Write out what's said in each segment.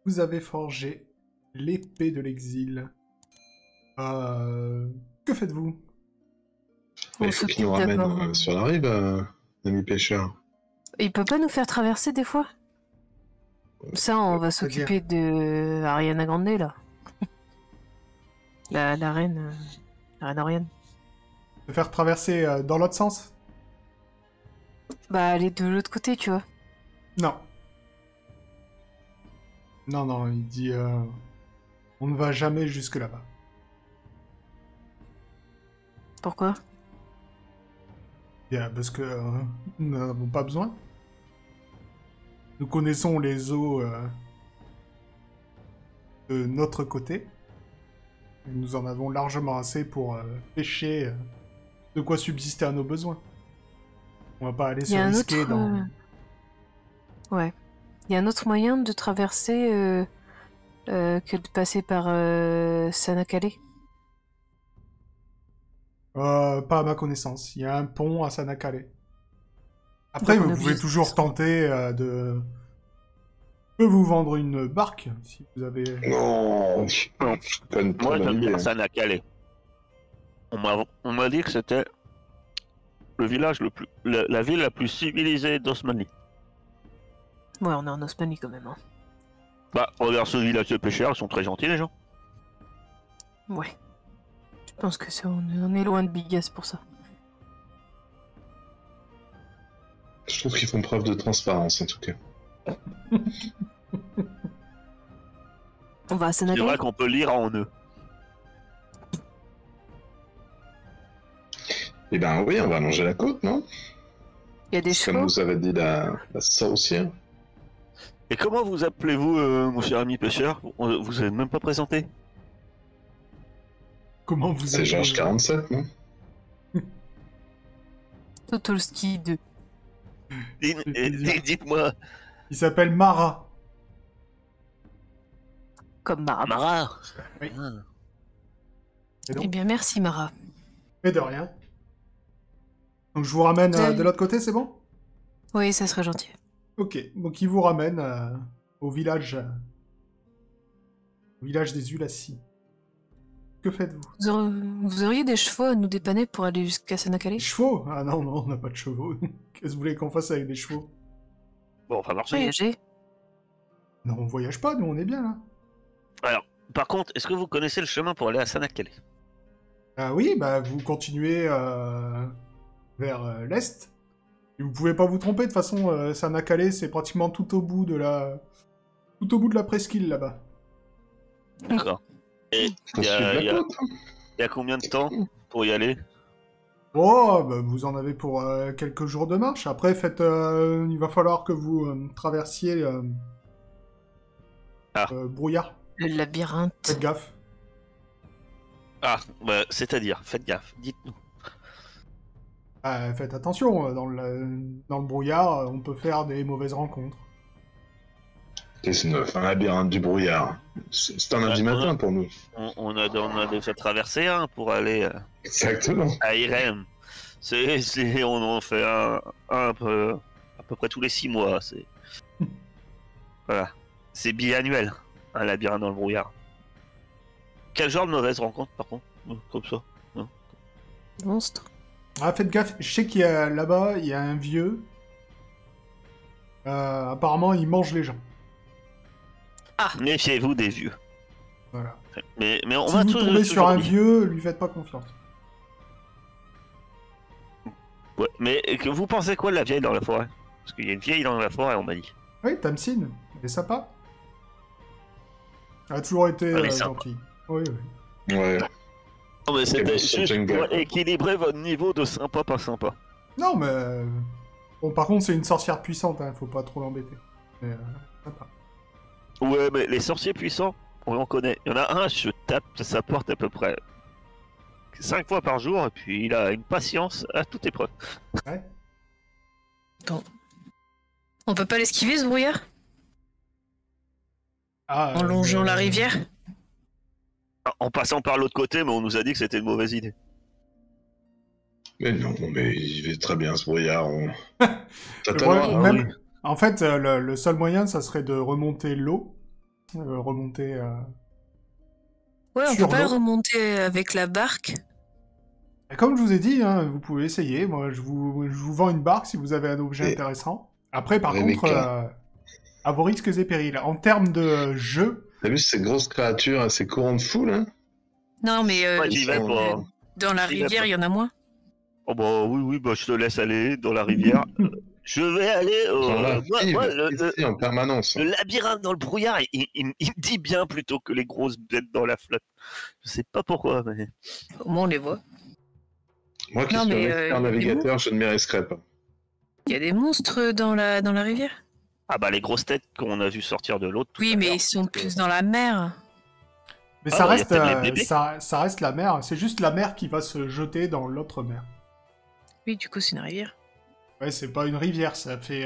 Vous avez forgé l'épée de l'exil. Que faites-vous? Il faut qu'il nous ramène sur la rive, ami pêcheur. Il peut pas nous faire traverser des fois? Ça, on va s'occuper de Ariana Grande, là. la reine... la reine Ariane. De faire traverser dans l'autre sens? Bah, aller de l'autre côté, tu vois. Non. Non, il dit... on ne va jamais jusque là-bas. Pourquoi? Bien, parce que nous n'en avons pas besoin. Nous connaissons les eaux de notre côté. Nous en avons largement assez pour pêcher de quoi subsister à nos besoins. On va pas aller se risquer dans... Ouais. Il y a un autre moyen de traverser que de passer par Sanakale. Pas à ma connaissance. Il y a un pont à Sanakale. Après, vous pouvez toujours tenter de... Je peux vous vendre une barque, si vous avez... Non, Moi, j'aime bien Sanakale. On m'a dit que c'était le village le plus... la ville la plus civilisée d'Osmanie. Ouais, on est en Osmanie quand même. Hein. Bah, regarde ce village de pêcheurs, ils sont très gentils, les gens. Ouais. Je pense que on est loin de Bigas pour ça. Je trouve qu'ils font preuve de transparence, en tout cas. On va à Sanakale. C'est vrai qu'on peut lire en eux. Eh ben oui, on va manger la côte, non? Il y a des chevaux. Comme vous avez dit la sorcière. Et comment vous appelez-vous, mon cher ami pêcheur? Vous avez même pas présenté? Comment vous C'est Georges 47, non? Totolski 2. Dites-moi. Il s'appelle Mara. Comme Mara. Mara. Oui. Ah. Eh bien, merci Mara. Mais de rien. Donc je vous ramène de l'autre côté, c'est bon? Oui, ça serait gentil. Ok, donc il vous ramène au village des Ulassi. Que faites-vous? Vous auriez des chevaux à nous dépanner pour aller jusqu'à Sanakale? Des chevaux? Ah non, on n'a pas de chevaux. Qu'est-ce que vous voulez qu'on fasse avec des chevaux? Bon, on va marcher. Voyager? Non, on voyage pas, nous on est bien là. Alors, par contre, est-ce que vous connaissez le chemin pour aller à Sanakale? Ah oui, bah vous continuez vers l'est. Et vous pouvez pas vous tromper, de toute façon, Sanakale, c'est pratiquement tout au bout de la presqu'île là-bas. D'accord. Et il y a combien de temps pour y aller? Oh, bah, vous en avez pour quelques jours de marche. Après, il va falloir que vous traversiez brouillard. Le labyrinthe. Faites gaffe. Ah, bah, c'est-à-dire, faites gaffe, dites-nous. Faites attention, dans le brouillard, on peut faire des mauvaises rencontres. C'est un labyrinthe du brouillard. C'est un lundi matin pour nous. On a déjà traversé un pour aller Exactement. à Irem. On en fait un à peu près tous les 6 mois. Voilà. C'est biannuel, un labyrinthe dans le brouillard. Quel genre de mauvaise rencontre, par contre? Comme ça, non? Monstre. Ah, faites gaffe, je sais qu'il y a là-bas, il y a un vieux. Apparemment, il mange les gens. Méfiez-vous des vieux. Voilà. Mais on Si m'a vous toujours tombez sur un dit. vieux, lui faites pas confiance. Ouais, mais que vous pensez quoi de la vieille dans la forêt? Parce qu'il y a une vieille dans la forêt, on m'a dit. Oui, Tamsin, elle est sympa. Elle a toujours été Elle est sympa. gentille. Oui, oui. Ouais. Non, mais c'était bosse sur juste Jenga, pour quoi. équilibrer votre niveau de sympa, pas sympa. Non, mais... Bon, par contre, c'est une sorcière puissante, hein, faut pas trop l'embêter. Mais, sympa. Ouais, mais les sorciers puissants, on en connaît. Il y en a un, je tape sa porte à peu près 5 fois par jour, et puis il a une patience à toute épreuve. Ouais. Bon. On peut pas l'esquiver, ce brouillard? Ah, En longeant la rivière? En passant par l'autre côté, mais on nous a dit que c'était une mauvaise idée. Mais non, mais il va très bien ce brouillard. Le T'attendras. problème, Ah même... oui. En fait, le seul moyen, ça serait de remonter l'eau. Remonter... Ouais, on Sur peut pas l'eau. remonter avec la barque. Et comme je vous ai dit, hein, vous pouvez essayer. Moi, je vous vends une barque si vous avez un objet Et- intéressant. Après, par Rebecca. contre, à vos risques et périls. En termes de jeu, T'as vu ces grosses créatures, hein, ces courants de foule, hein? Non, mais Moi, j'y vais pas. dans la J'y vais rivière, pas. il y en a moins. Oh bah oui, bah je te laisse aller dans la rivière. Je vais aller Dans la fibre, le ici, en permanence. labyrinthe dans le brouillard, il me dit bien plutôt que les grosses bêtes dans la flotte. Je sais pas pourquoi, mais... Au moins, on les voit. Moi qui Non, suis un mais, expert y a des navigateur, je ne m'y risquerai pas. Il y a des monstres dans la rivière? Ah bah les grosses têtes qu'on a vu sortir de l'autre. Oui, mais ils sont plus dans la mer. mais Ah ça, ouais, y a reste, peut-être les bébés. ça reste la mer. C'est juste la mer qui va se jeter dans l'autre mer. Oui, du coup, c'est une rivière. Ouais, c'est pas une rivière, ça fait...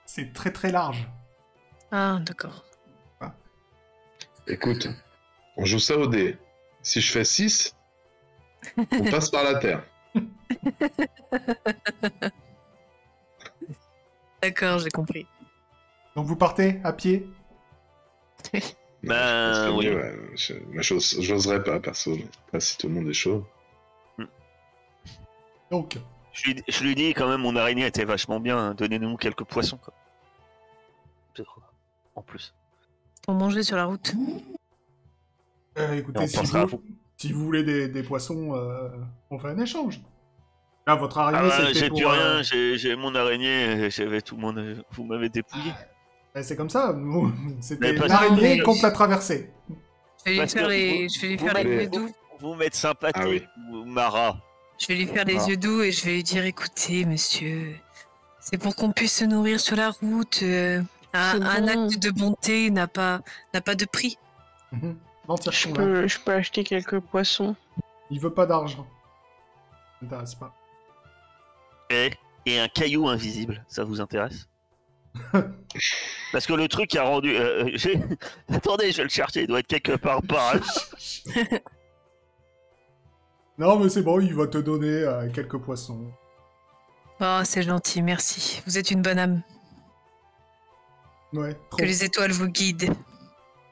c'est très très large. Ah, d'accord. Écoute, on joue ça au dé. Si je fais 6, on passe par la terre. D'accord, j'ai compris. Donc vous partez à pied? Ben, Je pense que oui. mieux, ouais. Moi, j'oserais pas, perso. Pas si tout le monde est chaud. Donc, Je lui dis quand même, mon araignée était vachement bien. Hein. Donnez-nous quelques poissons, quoi. En plus. Pour manger sur la route. Et écoutez, on pensera à vous. si vous voulez des poissons, on fait un échange. Là, votre araignée, Ah, c'était j'ai pour... plus rien, j'ai mon araignée, j'avais tout mon... Vous m'avez dépouillé. c'est comme ça, c'était Mais parce- l'araignée mais- contre la traversée. Je vais lui Parce faire que les, je vais lui faire vous- les vous- yeux doux. Vous m'êtes sympathique, Ah oui. Mara. Je vais lui faire les Ah. yeux doux et je vais lui dire, écoutez, monsieur, c'est pour qu'on puisse se nourrir sur la route. Un bon. acte de bonté n'a pas de prix. Mhm. Mentir Je convaincre. peux acheter quelques poissons. Il veut pas d'argent. Ça m'intéresse pas. Et un caillou invisible, ça vous intéresse? Parce que le truc qui a rendu... Attendez, je vais le chercher, il doit être quelque part par là. Non, mais c'est bon, il va te donner quelques poissons. Oh, c'est gentil, merci. Vous êtes une bonne âme. Ouais, trop. Que les étoiles vous guident.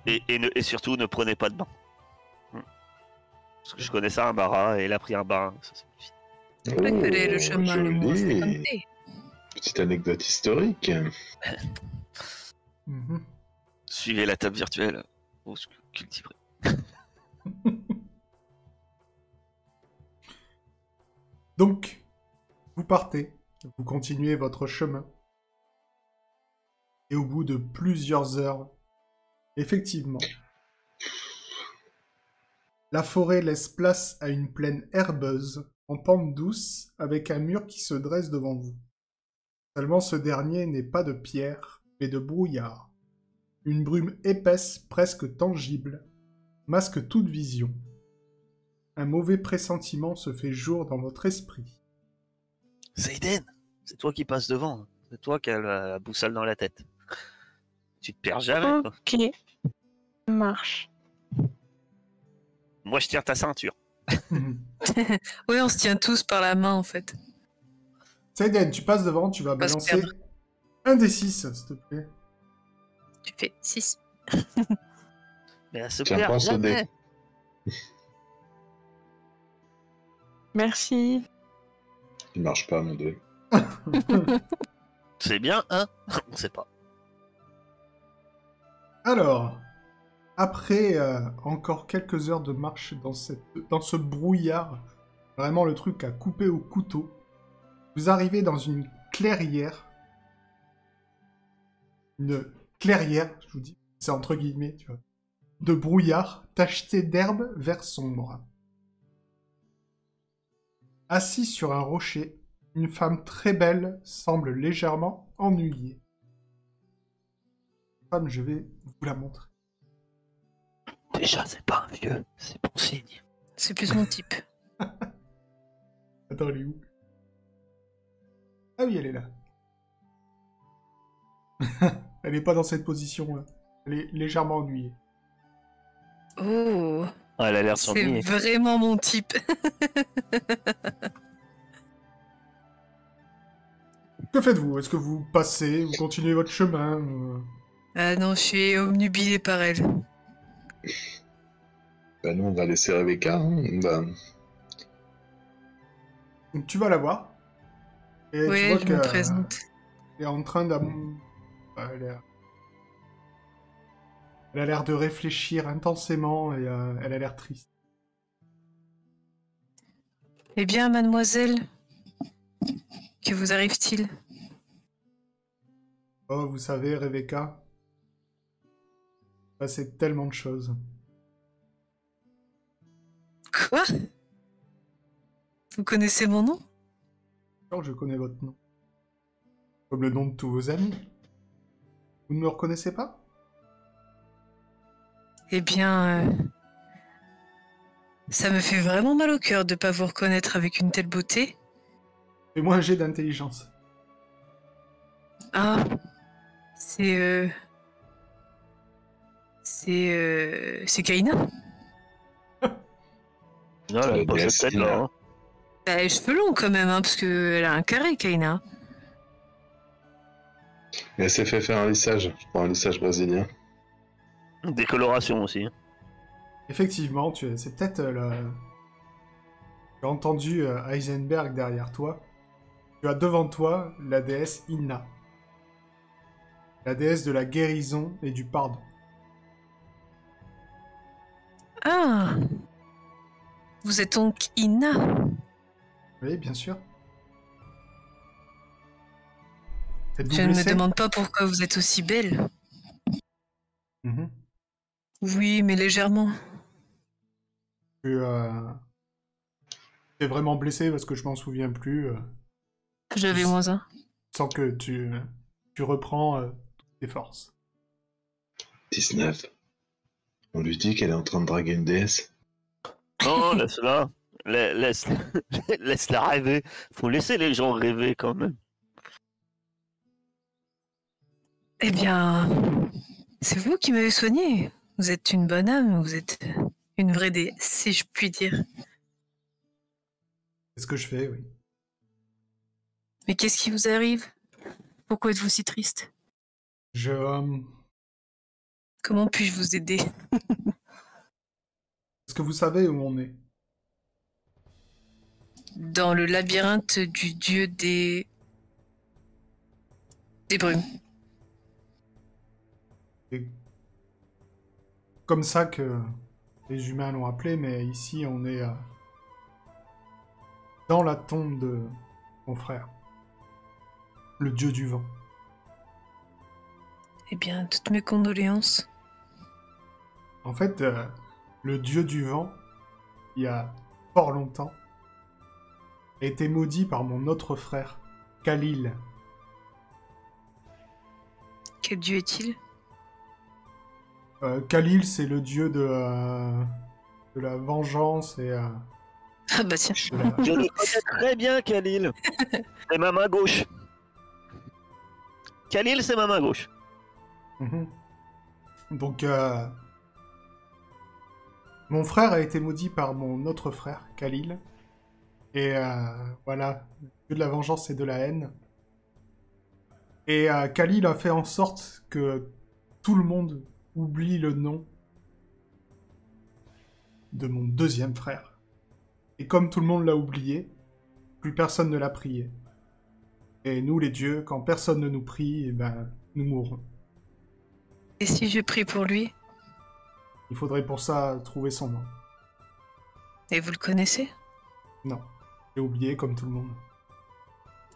Et surtout, ne prenez pas de bain. Parce que je connais ça, un Mara, et elle a pris un bain. Ça suffit. Quel est le chemin le moins joli. fréquenté? Petite anecdote historique. Mhm. Suivez la table virtuelle. Vous cultiverez. Donc, vous partez, vous continuez votre chemin. Et au bout de plusieurs heures, effectivement, la forêt laisse place à une plaine herbeuse, en pente douce, avec un mur qui se dresse devant vous. Seulement ce dernier n'est pas de pierre, mais de brouillard. Une brume épaisse, presque tangible, masque toute vision. Un mauvais pressentiment se fait jour dans votre esprit. Zayden, c'est toi qui passes devant. Hein. C'est toi qui as la boussole dans la tête. Tu te perds jamais. Quoi. Ok. Ça marche. Moi, je tire ta ceinture. Oui, on se tient tous par la main, en fait. Saiden, tu passes devant, tu vas Pas se balancer perdre. un des 6, s'il te plaît. Tu fais 6. Mais elle se Tiens, perd pense au dé. jamais. Merci. Il marche pas, mon dé. C'est bien, hein? On sait pas. Alors, après encore quelques heures de marche dans ce brouillard, vraiment le truc à couper au couteau, vous arrivez dans une clairière. Une clairière, je vous dis, c'est entre guillemets, tu vois, de brouillard tacheté d'herbe vert sombre. Assise sur un rocher, une femme très belle semble légèrement ennuyée. Femme, je vais vous la montrer. Déjà, c'est pas un vieux, c'est bon signe. C'est plus mon type. Attends, elle est où? Ah oui, elle est là. Elle est pas dans cette position là. Elle est légèrement ennuyée. Oh, Ah, elle a l'air c'est s'ennuyer. vraiment mon type. Que faites-vous? Est-ce que vous passez, vous continuez votre chemin Ah non, je suis obnubilée par elle. Bah, nous, on va laisser Rebecca. Hein. Donc, tu vas la voir. Et tu Ouais, vois je me qu'elle présente. est en train elle a l'air de réfléchir intensément et elle a l'air triste. Eh bien, mademoiselle, que vous arrive-t-il? Oh, vous savez, Rebecca, c'est tellement de choses. Quoi? Vous connaissez mon nom? Alors, je connais votre nom. Comme le nom de tous vos amis. Vous ne me reconnaissez pas? Eh bien, ça me fait vraiment mal au cœur de pas vous reconnaître avec une telle beauté. Fais-moi un jet d'intelligence. Ah, c'est Kaina? Non, elle a pas Bien cette sûr. tête-là. Hein. Elle a les cheveux longs quand même, hein, parce qu'elle a un carré, Kaina. Elle s'est fait faire un lissage. Je prends un lissage brésilien. Décoloration aussi. Effectivement, c'est peut-être Tu as entendu Heisenberg derrière toi. Tu as devant toi la déesse Inna. La déesse de la guérison et du pardon. Ah, vous êtes donc Inna? Oui, bien sûr. Êtes-vous Je ne me blessé? demande pas pourquoi vous êtes aussi belle. Mhm. Oui, mais légèrement. Tu es vraiment blessé parce que je m'en souviens plus. J'avais moins un. Sans que tu reprends toutes tes forces. 19. On lui dit qu'elle est en train de draguer une déesse. Non, laisse-la. Laisse-la rêver. Faut laisser les gens rêver quand même. Eh bien, c'est vous qui m'avez soigné. Vous êtes une bonne âme, vous êtes une vraie déesse, si je puis dire. C'est ce que je fais, oui. Mais qu'est-ce qui vous arrive? Pourquoi êtes-vous si triste? Comment puis-je vous aider? Est-ce que vous savez où on est? Dans le labyrinthe du dieu des brumes. C'est comme ça que les humains l'ont appelé, mais ici on est dans la tombe de mon frère, le dieu du vent. Eh bien, toutes mes condoléances. En fait, le dieu du vent, il y a fort longtemps, a été maudit par mon autre frère, Khalil. Quel dieu est-il? Khalil, c'est le dieu de la vengeance et Ah bah tiens. de la... Je le connais très bien, Khalil. C'est ma main gauche. Khalil, c'est ma main gauche. Mhm. Donc, mon frère a été maudit par mon autre frère, Khalil. Et voilà, le dieu de la vengeance et de la haine. Et Khalil a fait en sorte que tout le monde oublie le nom de mon deuxième frère. Et comme tout le monde l'a oublié, plus personne ne l'a prié. Et nous, les dieux, quand personne ne nous prie, eh ben, nous mourrons. Et si je prie pour lui? Il faudrait pour ça trouver son nom. Et vous le connaissez? Non, j'ai oublié comme tout le monde.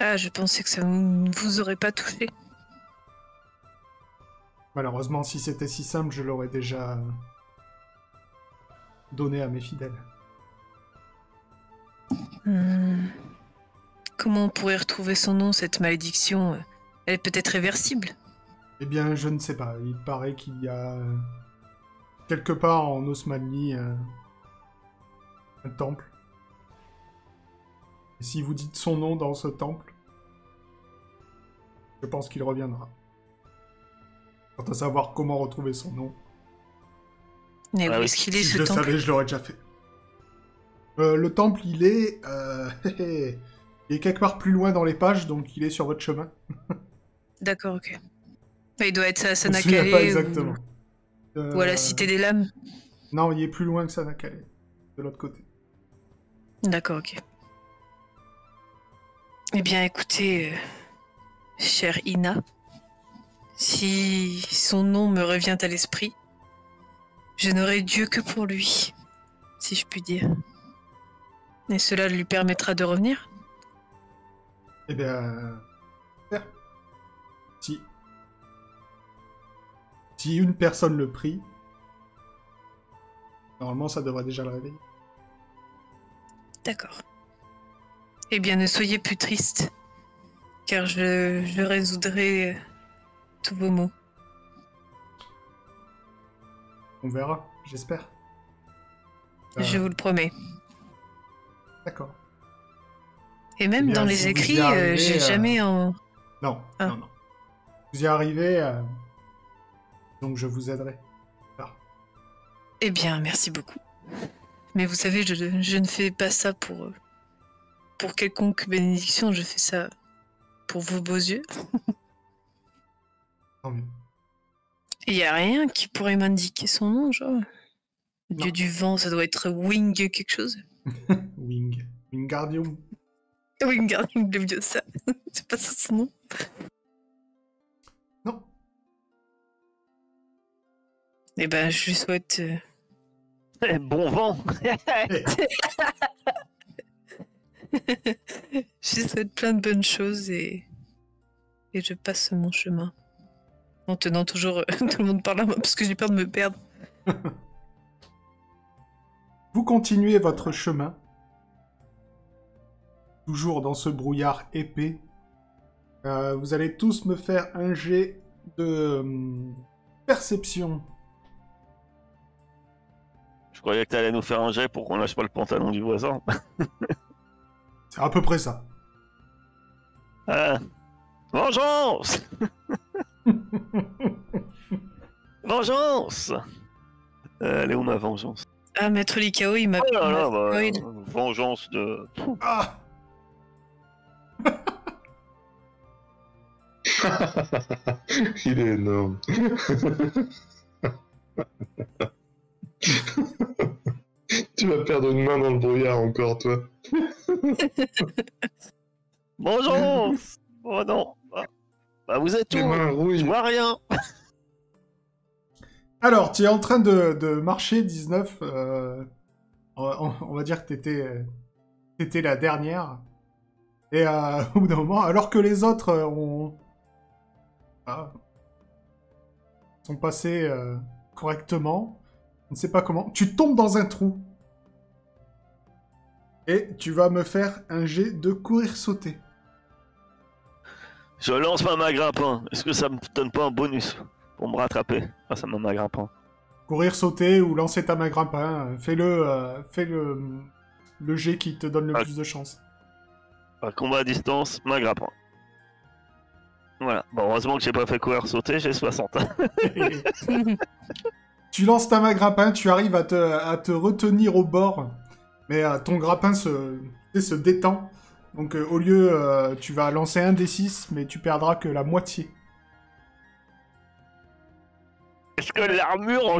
Ah, je pensais que ça ne vous aurait pas touché. Malheureusement, si c'était si simple, je l'aurais déjà donné à mes fidèles. Comment on pourrait retrouver son nom, cette malédiction? Elle est peut-être réversible. Eh bien, je ne sais pas. Il paraît qu'il y a quelque part en Osmanie un temple. Et si vous dites son nom dans ce temple, je pense qu'il reviendra. Quant à savoir comment retrouver son nom, Mais où Ah oui, est-ce qu'il est, si ce je le temple? savais, je l'aurais déjà fait. Le temple, il est... il est quelque part plus loin dans les pages, donc il est sur votre chemin. D'accord, ok. Il doit être à Je me souviens Sanakale pas exactement. ou à la Cité des Lames. Non, il est plus loin que Sanakale, de l'autre côté. D'accord, ok. Eh bien, écoutez, chère Ina, si son nom me revient à l'esprit, je n'aurai Dieu que pour lui, si je puis dire. Et cela lui permettra de revenir? Eh bien... Si... Si une personne le prie, normalement ça devrait déjà le réveiller. D'accord. Eh bien, ne soyez plus triste, car je résoudrai tous vos maux. On verra, j'espère. Je vous le promets. D'accord. Et même Eh bien, dans si les vous y écrits, arrivez, j'ai jamais en... Non, Ah. non, non. Vous y arrivez, donc je vous aiderai. Eh bien, merci beaucoup. Mais vous savez, je ne fais pas ça pour quelconque bénédiction, je fais ça pour vos beaux yeux. Tant mieux. Il n'y a rien qui pourrait m'indiquer son nom, genre. Le dieu Non. du vent, ça doit être Wing quelque chose. Wing. Wingardium. Wingardium Leviosa. C'est pas ça son nom. Non. Eh ben, je lui souhaite... Bon vent. je lui souhaite plein de bonnes choses et je passe mon chemin. En tenant toujours tout le monde par la main parce que j'ai peur de me perdre. Vous continuez votre chemin. Toujours dans ce brouillard épais. Vous allez tous me faire un jet de perception. Je croyais que t'allais nous faire un jet pour qu'on lâche pas le pantalon du voisin. C'est à peu près ça. Ah. Vengeance. Vengeance. Elle est où ma vengeance? Ah, Maître Likao, il m'a... Oh là là, bah, il- vengeance de... Ah! Il est énorme. Tu vas perdre une main dans le brouillard encore, toi. Vengeance. Oh non. Ah. Bah vous êtes Les où? mains Je rouillent. vois rien. Alors, tu es en train de marcher, 19. On va dire que t'étais la dernière. Et au bout d'un moment, alors que les autres sont passés correctement, je ne sais pas comment, tu tombes dans un trou. Et tu vas me faire un jet de courir-sauter. Je lance ma main grimpant. Est-ce que ça me donne pas un bonus pour me rattraper grâce à ma main grimpant? Courir-sauter ou lancer ta main grimpin, fais le jet qui te donne le Ah. plus de chance. Un combat à distance, main grimpant. Voilà. Bon, heureusement que j'ai pas fait courir sauter, j'ai 60. Tu lances ta main grappin, tu arrives à te retenir au bord, mais ton grappin se détend. Donc au lieu, tu vas lancer un des 6, mais tu perdras que la moitié. Est-ce que l'armure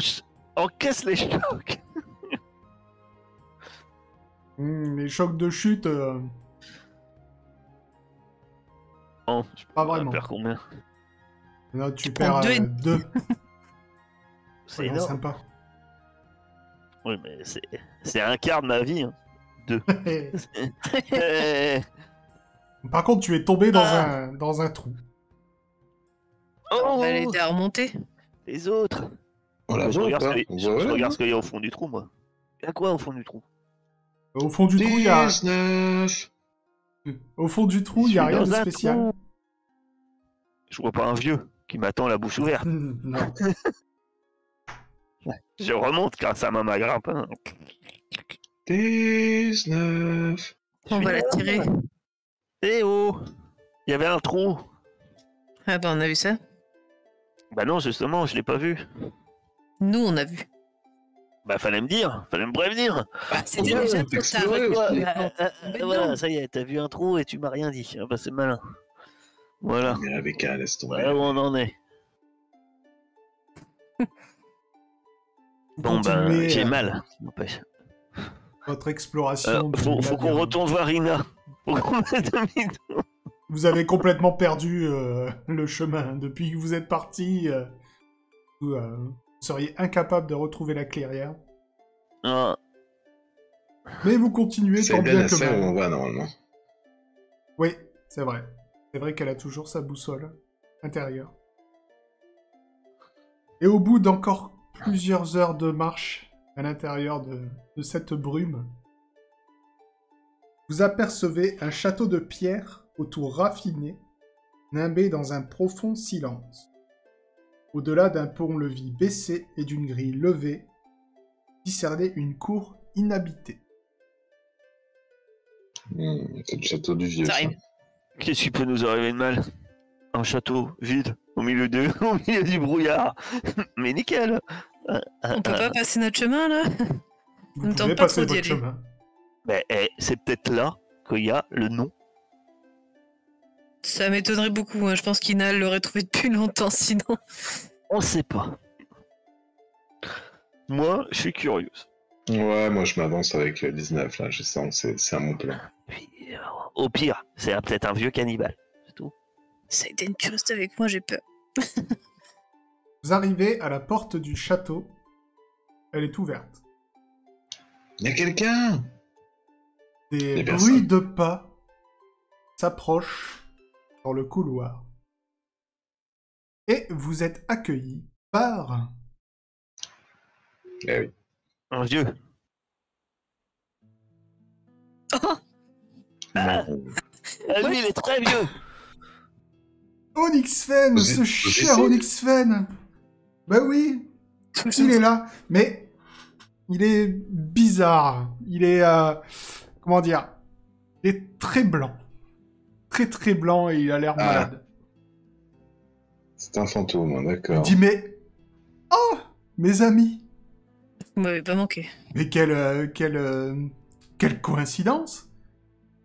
encaisse les chocs? Les chocs de chute, Oh, pas on va vraiment. perdre combien? Non, tu prends perds deux. 2. C'est énorme. sympa. Oui, mais c'est un quart de ma vie. Hein. Eh, Par contre, tu es tombé Ah. dans un trou. Oh, Elle était à remonter. les autres. On la Je voit ou regarde, pas ce que- On je voit, ouais, regarde non ce qu'il y a au fond du trou, moi. Il y a quoi au fond du trou? Au fond du trou, il y a... 19. Au fond du trou, Je il y a suis rien de dans un spécial. trou. Je vois pas un vieux qui m'attend la bouche ouverte. Non. Je remonte grâce à ma grimpe. Hein. 19. On va la tirer. Eh oh! Il y avait un trou. Ah bah on a vu ça. Bah non, justement, je l'ai pas vu. Nous on a vu. Bah fallait me dire, fallait me prévenir. C'était ouais, déjà trop explorer. tard. Ouais, voilà, ça y est, t'as vu un trou et tu m'as rien dit. Ah bah c'est malin. Voilà. Mais avec un, laisse tomber. Voilà où on en est. Bon bah Continuez, j'ai mal. N'empêche. Votre exploration. du Faut qu'on labyrinthe. retourne voir Ina. Faut qu'on mette demi-tour. Vous avez complètement perdu le chemin. Depuis que vous êtes parti, vous seriez incapable de retrouver la clairière. Ah, Mais vous continuez C'est tant bien bien à que ça où mal. on va normalement. Oui, c'est vrai. C'est vrai qu'elle a toujours sa boussole intérieure. Et au bout d'encore plusieurs heures de marche à l'intérieur de cette brume, vous apercevez un château de pierre aux tours raffinées, nimbé dans un profond silence. Au-delà d'un pont-levis baissé et d'une grille levée, discernait une cour inhabitée. C'est le château du vieux. Ça Ça. arrive. qu'est-ce qui peut nous arriver de mal? Un château vide au milieu au milieu du brouillard. Mais nickel. On peut pas passer notre chemin là. Vous Ne pouvez tente pas passer trop d'y votre aller. chemin. Mais c'est peut-être là qu'il y a le nom. Ça m'étonnerait beaucoup. Hein. Je pense qu'Ina l'aurait trouvé depuis longtemps sinon. On sait pas. Moi, je suis curieuse. Ouais, moi je m'avance avec 19 là, je sens, c'est à mon plan. Puis, au pire, c'est peut-être un vieux cannibale. C'est tout. Saiden, tu restes avec moi, j'ai peur. Vous arrivez à la porte du château. Elle est ouverte. Y'a quelqu'un? Des Des bruits personnes. de pas s'approchent dans le couloir. Et vous êtes accueillis par... Eh oui. Un vieux. Oh, Ah. Non. Ah, lui, il est très vieux. Onyxfen, Vous ce êtes- cher vous êtes- Onyxfen. Bah oui, il est là, mais il est bizarre. Il est, comment dire, il est très blanc, très blanc et il a l'air Ah. malade. C'est un fantôme, hein, Il d'accord. dit mais, oh, mes amis, Vous m'avez pas manqué. mais quelle coïncidence.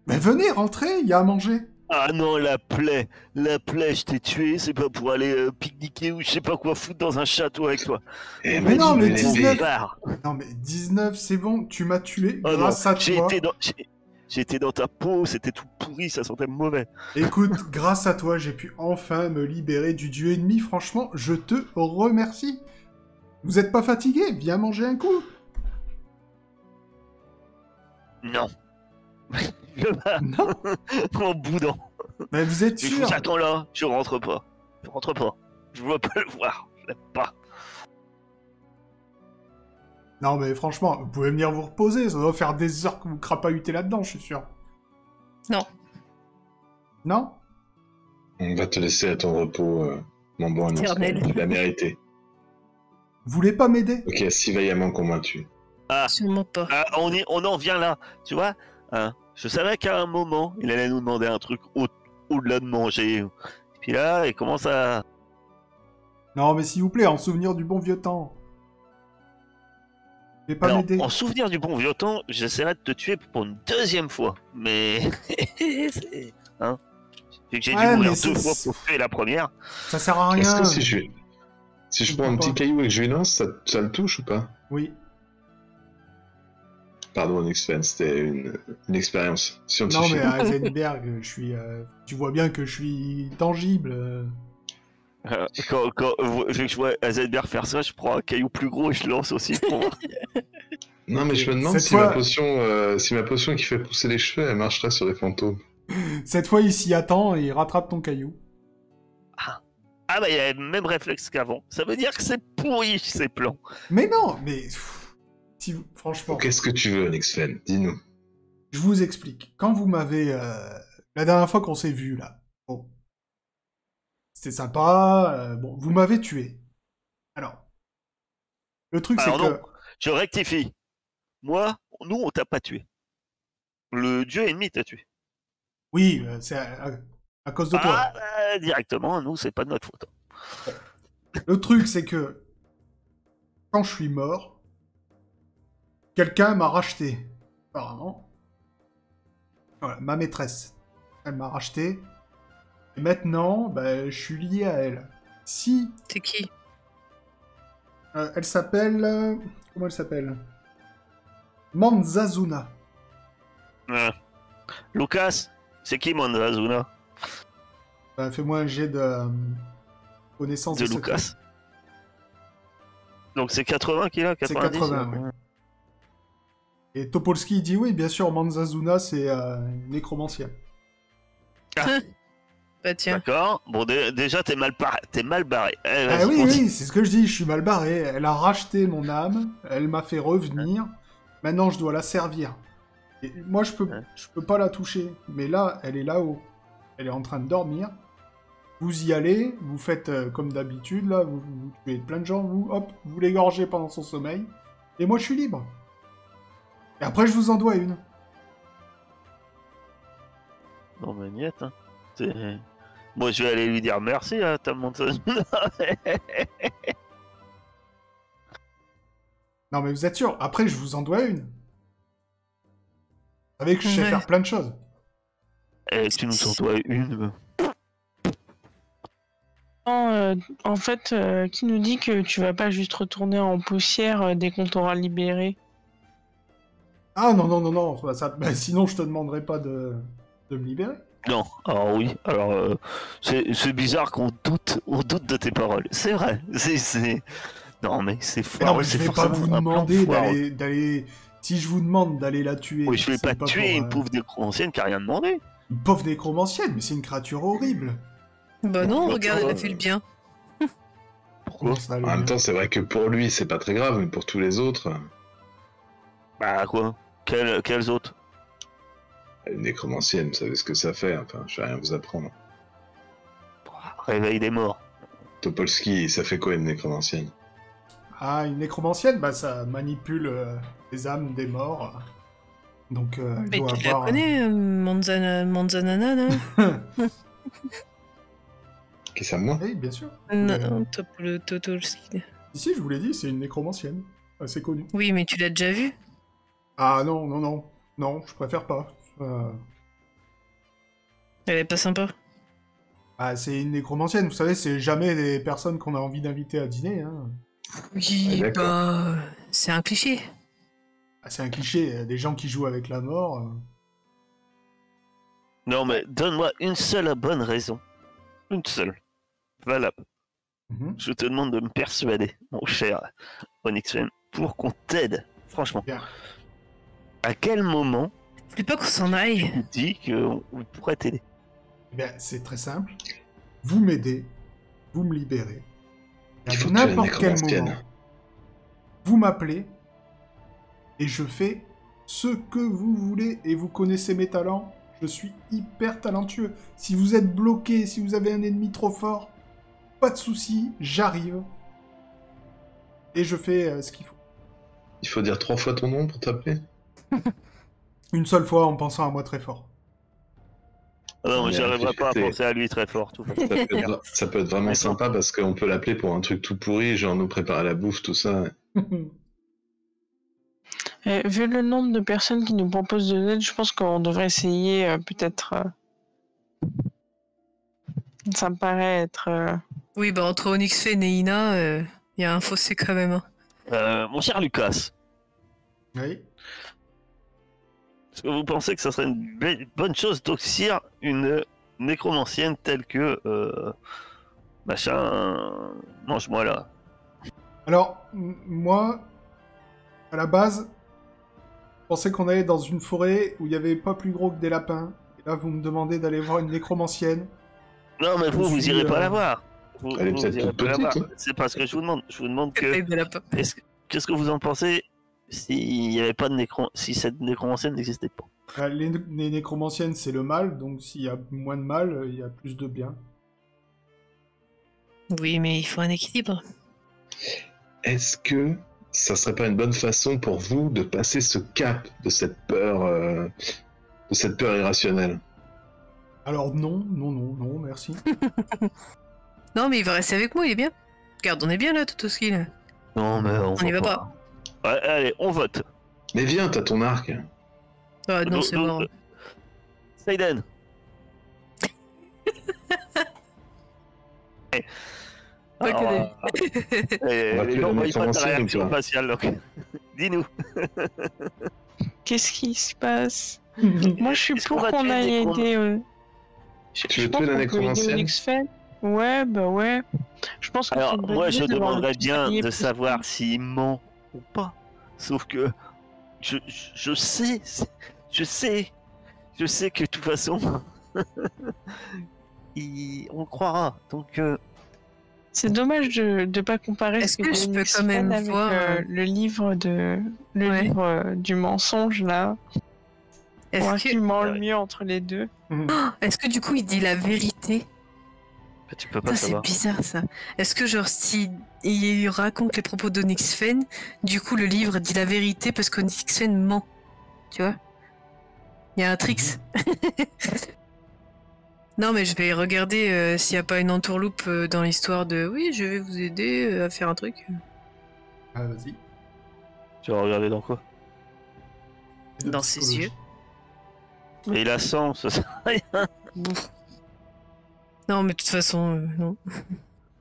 Mais venez, rentrez, il y a à manger. Ah non, la plaie, je t'ai tué, c'est pas pour aller pique-niquer ou je sais pas quoi foutre dans un château avec toi. Eh, Mais non, mais vas-y, 19. Bâtard. Non mais 19, c'est bon, tu m'as tué Oh non, grâce à toi. j'ai été dans ta peau, c'était tout pourri, ça sentait mauvais. Écoute, grâce à toi, j'ai pu enfin me libérer du dieu ennemi. Franchement, je te remercie. Vous êtes pas fatigué? Viens manger un coup. Non. Je bats Non, en boudant. mais vous êtes Je sûr? vous attends là, je rentre pas. Je rentre pas. Je veux pas le voir, je l'aime pas. Non, mais franchement, vous pouvez venir vous reposer. Ça doit faire des heures que vous crapahutez là-dedans, je suis sûr. Non. Non? On va te laisser à ton repos, mon bon Onyx. Éternel. Tu l'as mérité. Vous voulez pas m'aider? Ok, si vaillamment convaincu. Sûrement pas. Ah, on en vient là, tu vois. Hein, je savais qu'à un moment, il allait nous demander un truc au-delà de manger. Et puis là, il commence à... Non, mais s'il vous plaît, en souvenir du bon vieux temps. Vous voulez pas Alors, m'aider? en souvenir du bon vieux temps, j'essaierai de te tuer pour une deuxième fois. Mais... c'est... Hein, vu que j'ai Ouais, dû mourir mais 2 c'est- fois pour tuer la première. Ça sert à Est-ce rien. que si je prends un comprends petit pas. caillou et que je lui lance, ça le touche ou pas? Oui. Pardon, X-Fan, c'était une expérience Non, scientifique. mais à Heisenberg, tu vois bien que je suis tangible. Quand je vois Heisenberg faire ça, je prends un caillou plus gros et je lance aussi pour voir. Non, mais je me demande Cette si fois- si ma potion qui fait pousser les cheveux, elle marcherait sur les fantômes. Cette fois, il s'y attend et il rattrape ton caillou. Ah bah il a le même réflexe qu'avant. Ça veut dire que c'est pourri ces plans. Mais non, mais... franchement, Qu'est-ce que tu veux, X-Fan? Dis-nous. je vous explique. Quand vous m'avez... la dernière fois qu'on s'est vu, là, bon, c'était sympa, bon, vous m'avez tué. Alors, le truc, c'est Alors que... non, je rectifie. Moi, nous on t'a pas tué. Le dieu ennemi t'a tué. Oui, c'est à cause de toi. Directement, nous c'est pas de notre faute. Le truc, c'est que... Quand je suis mort, quelqu'un m'a racheté. Apparemment. Voilà, ma maîtresse. Elle m'a racheté. Et maintenant, bah, je suis lié à elle. Si... C'est qui? elle s'appelle... comment elle s'appelle? Manzazuna. Lucas, c'est qui Monzazuna Bah, fais-moi un jet de connaissance de des secrets. Lucas. Donc c'est 80 qu'il a, 90. C'est 80, ouais. Et Topolsky dit oui, bien sûr, Manzazuna, c'est une nécromancienne. Bah tiens. D'accord. Bon, déjà t'es mal barré. Eh, Ah vas-y, oui, continue. oui, c'est ce que je dis, je suis mal barré. Elle a racheté mon âme, elle m'a fait revenir. Maintenant, je dois la servir. Et moi, je peux pas la toucher. Mais là, elle est là-haut. Elle est en train de dormir. Vous y allez, vous faites comme d'habitude, là, vous tuez plein de gens, vous l'égorgez pendant son sommeil. Et moi, je suis libre. Et après, je vous en dois une. Non mais niette. Hein. Moi je vais aller lui dire merci à ta Monzazuna. Non, mais vous êtes sûr, après, je vous en dois une. Vous savez que je sais Ouais. faire plein de choses. Et tu nous en dois une. Non, en fait, qui nous dit que tu vas pas juste retourner en poussière dès qu'on t'aura libéré? Ah non, non, non, non, bah, sinon je te demanderai pas de me libérer. Non, alors oui, alors c'est bizarre qu'on doute de tes paroles. C'est vrai, non mais c'est Mais non, fort. mais je vais pas vous demander d'aller... Si je vous demande d'aller la tuer... Oui, je vais c'est pas tuer pour, une pauvre nécromancienne qui a rien demandé. Une pauvre nécromancienne, mais c'est une créature horrible. Bah non, Bah, regarde, elle a toi, fait le bien. Comment ça, le En même bien temps, c'est vrai que pour lui, c'est pas très grave, mais pour tous les autres, Bah quoi Quelles autres une nécromancienne, vous savez ce que ça fait. Enfin, je vais rien vous apprendre. Réveil des morts. Topolsky, ça fait quoi une nécromancienne? Ah, une nécromancienne, bah ça manipule les âmes des morts. Donc, elle Mais doit tu la avoir... connais, Manzanana, non? Qu'est-ce à moi? Oui, bien sûr. Non, Totolski. Ici, je vous l'ai dit, c'est une nécromancienne. Assez connue. Oui, mais tu l'as déjà vu? Ah non, non, non. Non, je préfère pas. Elle est pas sympa. Ah, c'est une nécromancienne, vous savez, c'est jamais des personnes qu'on a envie d'inviter à dîner. Hein. Oui, Ah, d'accord. bah... C'est un cliché. Ah, c'est un cliché, des gens qui jouent avec la mort. Non mais donne-moi une seule bonne raison. Une seule. Valable. Mhm. Je te demande de me persuader, mon cher Onyxen, pour qu'on t'aide. Franchement. Bien. À quel moment Je voulais pas qu'on s'en aille. tu dis qu'on pourrait t'aider? Eh bien, c'est très simple. Vous m'aidez, vous me libérez. Et Il à faut tuer la n'importe quel nécromancienne. moment, vous m'appelez et je fais ce que vous voulez et vous connaissez mes talents. Je suis hyper talentueux. Si vous êtes bloqué, si vous avez un ennemi trop fort, pas de souci, j'arrive et je fais ce qu'il faut. Il faut dire 3 fois ton nom pour t'appeler? Une seule fois en pensant à moi très fort. Ah non, mais Mais j'arriverai pas à écoutez, penser à lui très fort. Tout Ça peut être vraiment Mais sympa parce qu'on peut l'appeler pour un truc tout pourri, genre nous préparer la bouffe, tout ça. Vu le nombre de personnes qui nous proposent de l'aide, je pense qu'on devrait essayer peut-être... Ça me paraît être... Oui, bah entre Onyxfen et Ina, il y a un fossé quand même. Hein. Mon cher Lucas, Oui. Est-ce que vous pensez que ça serait une bonne chose d'oxyre une nécromancienne telle que machin mange-moi là. Alors, moi, à la base, je pensais qu'on allait dans une forêt où il n'y avait pas plus gros que des lapins. Et là, vous me demandez d'aller voir une nécromancienne. Non, mais vous suis, irez pas la voir. Elle est peut-être irez toute pas la voir. petite, hein. C'est pas ce que je vous demande. Je vous demande que. Taille de lapin. Qu'est-ce que vous en pensez s'il n'y avait pas de si cette nécromancienne n'existait pas? Les nécromanciennes, c'est le mal, donc s'il y a moins de mal, il y a plus de bien. Oui, mais il faut un équilibre. Est-ce que ça serait pas une bonne façon pour vous de passer ce cap de cette peur irrationnelle? Alors non, merci. Non, mais il va rester avec moi, il est bien. Regarde, on est bien là, Totoski, là. Non, mais On y va pas. Ouais, allez, on vote. Mais viens, t'as ton arc. Ah non, c'est mort. Seiden. Pas que Alors, On va plus la on voit mettre pas en ta scène, réaction quoi. faciale, donc. Dis-nous. Qu'est-ce qui se passe? Moi, je suis Est-ce qu'on pour va qu'on tuer aille une aider. Tu veux tuer la nécromancienne? Ouais, bah ouais. Je pense que c'est Alors, une bonne moi, idée je d'avoir le demanderais petit bien panier de plus savoir petit. s'il ment ou pas. Sauf que je sais que de toute façon, on le croira. Donc, C'est dommage de pas comparer Est-ce ce que que dit je peux Onyx quand même Fen avec voir, le livre Ouais. livre du mensonge là, pour voir Est-ce qui que... ment le mieux entre les deux. Est-ce que du coup il dit la vérité? tu peux pas Ça c'est savoir. bizarre ça. Est-ce que genre si il raconte les propos d'Onyx Fen, du coup le livre dit la vérité parce qu'Onyx Fen ment, tu vois? Il y a un tricks. Non mais je vais regarder s'il n'y a pas une entourloupe dans l'histoire de oui je vais vous aider à faire un truc. Ah, vas-y. Tu vas regarder dans quoi? De Dans ses psychologie. yeux. Mais il a 100, ça sert à rien. Non mais de toute façon non.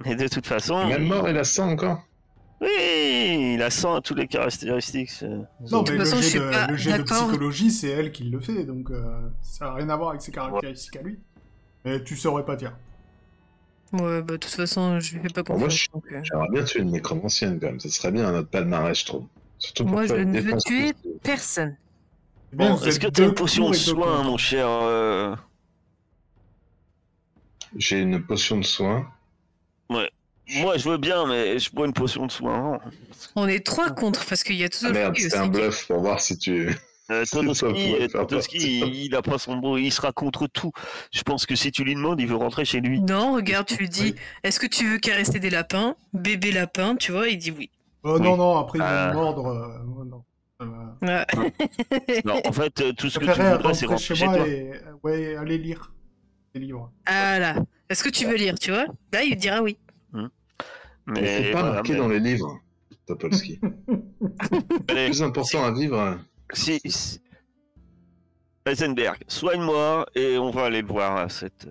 Et de toute façon, Même mort, il a 100 encore. oui, il a 100 à toutes les caractéristiques. Non, toute mais façon, je suis pas le jet de d'accord. psychologie, c'est elle qui le fait, donc ça n'a rien à voir avec ses caractéristiques à lui. Mais tu saurais pas dire. Ouais bah de toute façon je lui fais pas Bon, moi, confiance. donc, J'aimerais bien tuer une nécromancienne quand même. Ça serait bien à notre palmarès, je trouve. Surtout pour Moi, faire je une ne veux défense tuer plus- personne. Eh bien, Bon, vous est-ce êtes que t'as deux une potion pour de et deux soin, contre. mon cher J'ai une potion de soin. Moi, je veux bien, mais je bois une potion de soin avant. On est 3 contre parce qu'il y a tout Ah merde, aussi. c'était un bluff pour voir si tu... ça pourrait faire Totoski, partie. il a pas son beau, il sera contre tout. Je pense que si tu lui demandes, il veut rentrer chez lui. Non, regarde, tu lui dis Oui. est-ce que tu veux caresser des lapins? Bébé lapin, tu vois, il dit oui. Oh Oui. non, après ils vont Ah. me mordre. Non. Ouais. Non, en fait, tout ce Je que tu préférerais voudrais, c'est rentrer rentrer chez chez moi toi. et ouais, aller lire des livres. Ah là. Est-ce que tu veux lire, tu vois? Là, il dira oui. Mais Mais c'est pas voilà, marqué mais- dans les livres, Topolski. Allez, Plus important à vivre... si... Heisenberg, soigne-moi et on va aller le voir à cette...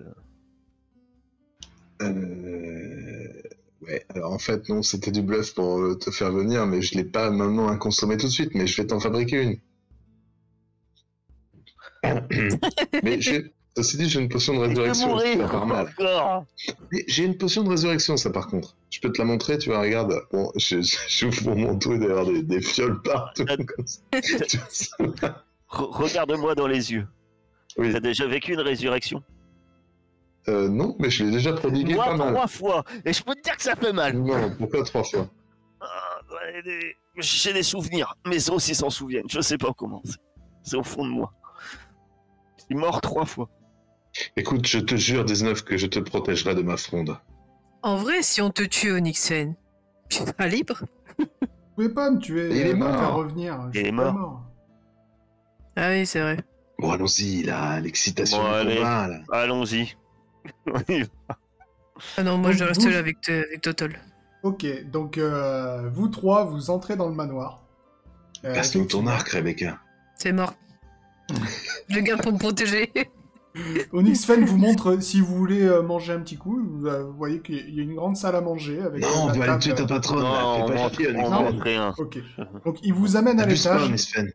Ouais, alors en fait, non, c'était du bluff pour te faire venir, mais je l'ai pas maintenant à consommer tout de suite, mais je vais t'en fabriquer une. Mais ceci dit, j'ai une potion de résurrection, ça fait pas mal. encore. Mais j'ai une potion de résurrection, ça par contre. Je peux te la montrer, tu vois, regarde. Bon, j'ouvre mon tout et d'ailleurs des fioles partout. Comme ça. Tu vois, ça. Regarde-moi dans les yeux. Oui. T'as déjà vécu une résurrection? Non, mais je l'ai déjà prodigué Moi, pas mal. 3 fois. Et je peux te dire que ça fait mal. Non, pourquoi 3 fois? Ah, ouais, j'ai des souvenirs. Mes os s'y s'en souviennent. Je sais pas comment. C'est au fond de moi. Je suis mort 3 fois. Écoute, je te jure, 19, que je te protégerai de ma fronde. En vrai, si on te tue, Onyxen, tu seras libre. Vous pouvez pas me tuer, Il est me mort. faire revenir. Je Il suis est pas mort. Ah oui, c'est vrai. Bon, allons-y, là, l'excitation Bon, du allez. combat, là. Allons-y. Ah non, moi Donc, je reste 12. là avec Totol. Ok, donc vous trois, vous entrez dans le manoir. Passe-nous ton arc, Rebecca. C'est mort. Je le garde pour me protéger. Onyx Fen vous montre si vous voulez manger un petit coup. Vous voyez qu'il y a une grande salle à manger avec Non, on la va aller table. tuer ta patronne, là. Non, Fais on pas montre chier, Onyx Non. Fen. rien. Ok. Donc il vous amène à Abuse pas, l'étage. Onyx Fen.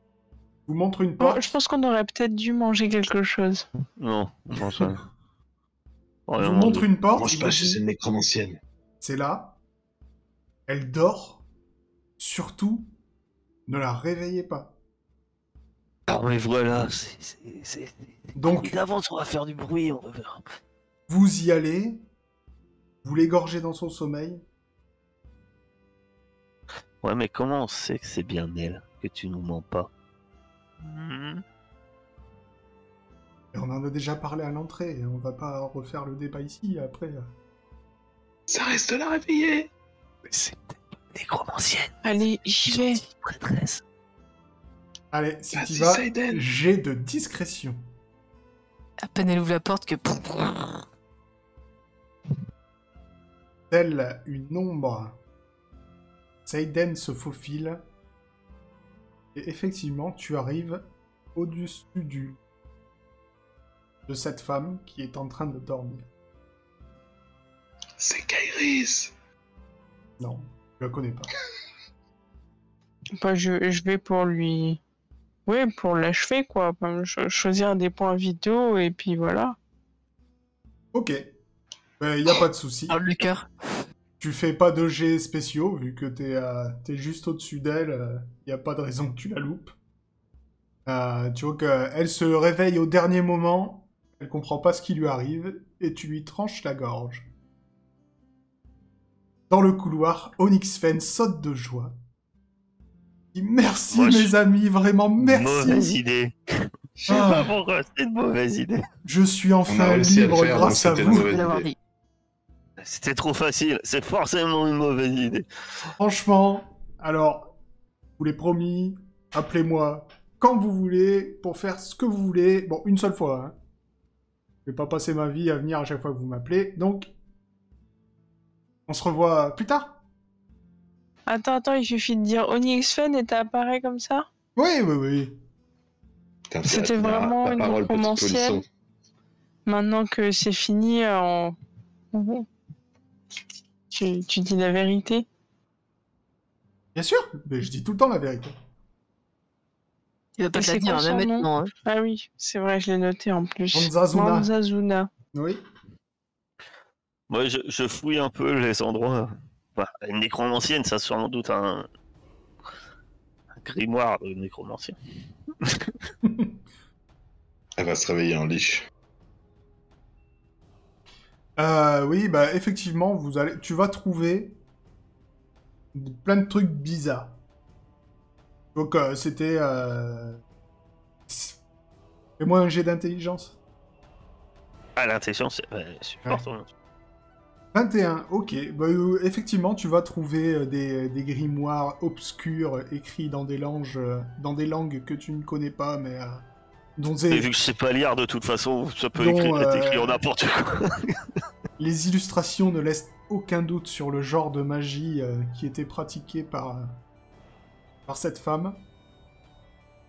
vous montre une Bon, porte. je pense qu'on aurait peut-être dû manger quelque chose. Non, non, ça. Il vous montre une porte. Mange il pas vous chez dit, une nécromancienne. c'est là. Elle dort. Surtout, ne la réveillez pas. Ah, mais voilà, c'est. Donc, D'avance, on va faire du bruit, on va faire. vous y allez. Vous l'égorgez dans son sommeil. Ouais, mais comment on sait que c'est bien elle, que tu nous mens pas? Et on en a déjà parlé à l'entrée. On va pas refaire le débat ici après. Ça reste la réveiller. Mais c'est peut-être une nécromancienne. Allez, j'y vais. Prêtresse. Allez, si Vas-y, tu vas, Saiden. jet de discrétion. À peine elle ouvre la porte que. Telle une ombre, Seiden se faufile. Et effectivement, tu arrives au-dessus de cette femme qui est en train de dormir. C'est Kairis. Non, je la connais pas. Bah, je vais pour lui. Ouais, pour l'achever, quoi. Enfin, choisir des points vitaux et puis voilà. Ok. Y a pas de souci. Parle du cœur. Tu fais pas de jets spéciaux, vu que t'es juste au-dessus d'elle. Y a pas de raison que tu la loupes. Tu vois qu'elle se réveille au dernier moment. Elle comprend pas ce qui lui arrive. Et tu lui tranches la gorge. Dans le couloir, Onyx Fen saute de joie. Il dit, merci Moi, mes amis, vraiment merci. Mauvaise idée. Je sais Ah. pas pourquoi, c'est une mauvaise idée. Je suis On enfin a réussi à le libre faire, grâce donc à c'était vous. une mauvaise L'avoir idée. dit. C'était trop facile, c'est forcément une mauvaise idée. Franchement, alors, je vous l'ai promis, appelez-moi quand vous voulez pour faire ce que vous voulez. Bon, une seule fois. Hein. Je vais pas passer ma vie à venir à chaque fois que vous m'appelez. Donc, on se revoit plus tard. Attends, il suffit de dire Onyx Fen et t'apparais comme ça? Oui, oui, oui. Putain, C'était la- vraiment la une parole, petit nécromancienne. polisson. Maintenant que c'est fini, tu dis la vérité? Bien sûr, mais je dis tout le temps la vérité. Il va pas Et te la c'est dire, quoi même son nom? maintenant. Hein. Ah oui, c'est vrai, je l'ai noté en plus. Manzazuna. Manzazuna. Oui. Moi, je fouille un peu les endroits. Bah, une nécromancienne, ça a sans doute un grimoire de nécromancien. Elle va se réveiller en liche. Oui, bah effectivement, tu vas trouver plein de trucs bizarres. Donc c'était... Fais-moi un jet d'intelligence. Ah, l'intelligence, c'est super. Ouais. 21, ok. Bah, effectivement, tu vas trouver des grimoires obscurs écrits dans des langues que tu ne connais pas, mais dont Et vu que je sais pas lire, de toute façon, ça peut être écrit en n'importe quoi. les illustrations ne laissent aucun doute sur le genre de magie qui était pratiqué par cette femme.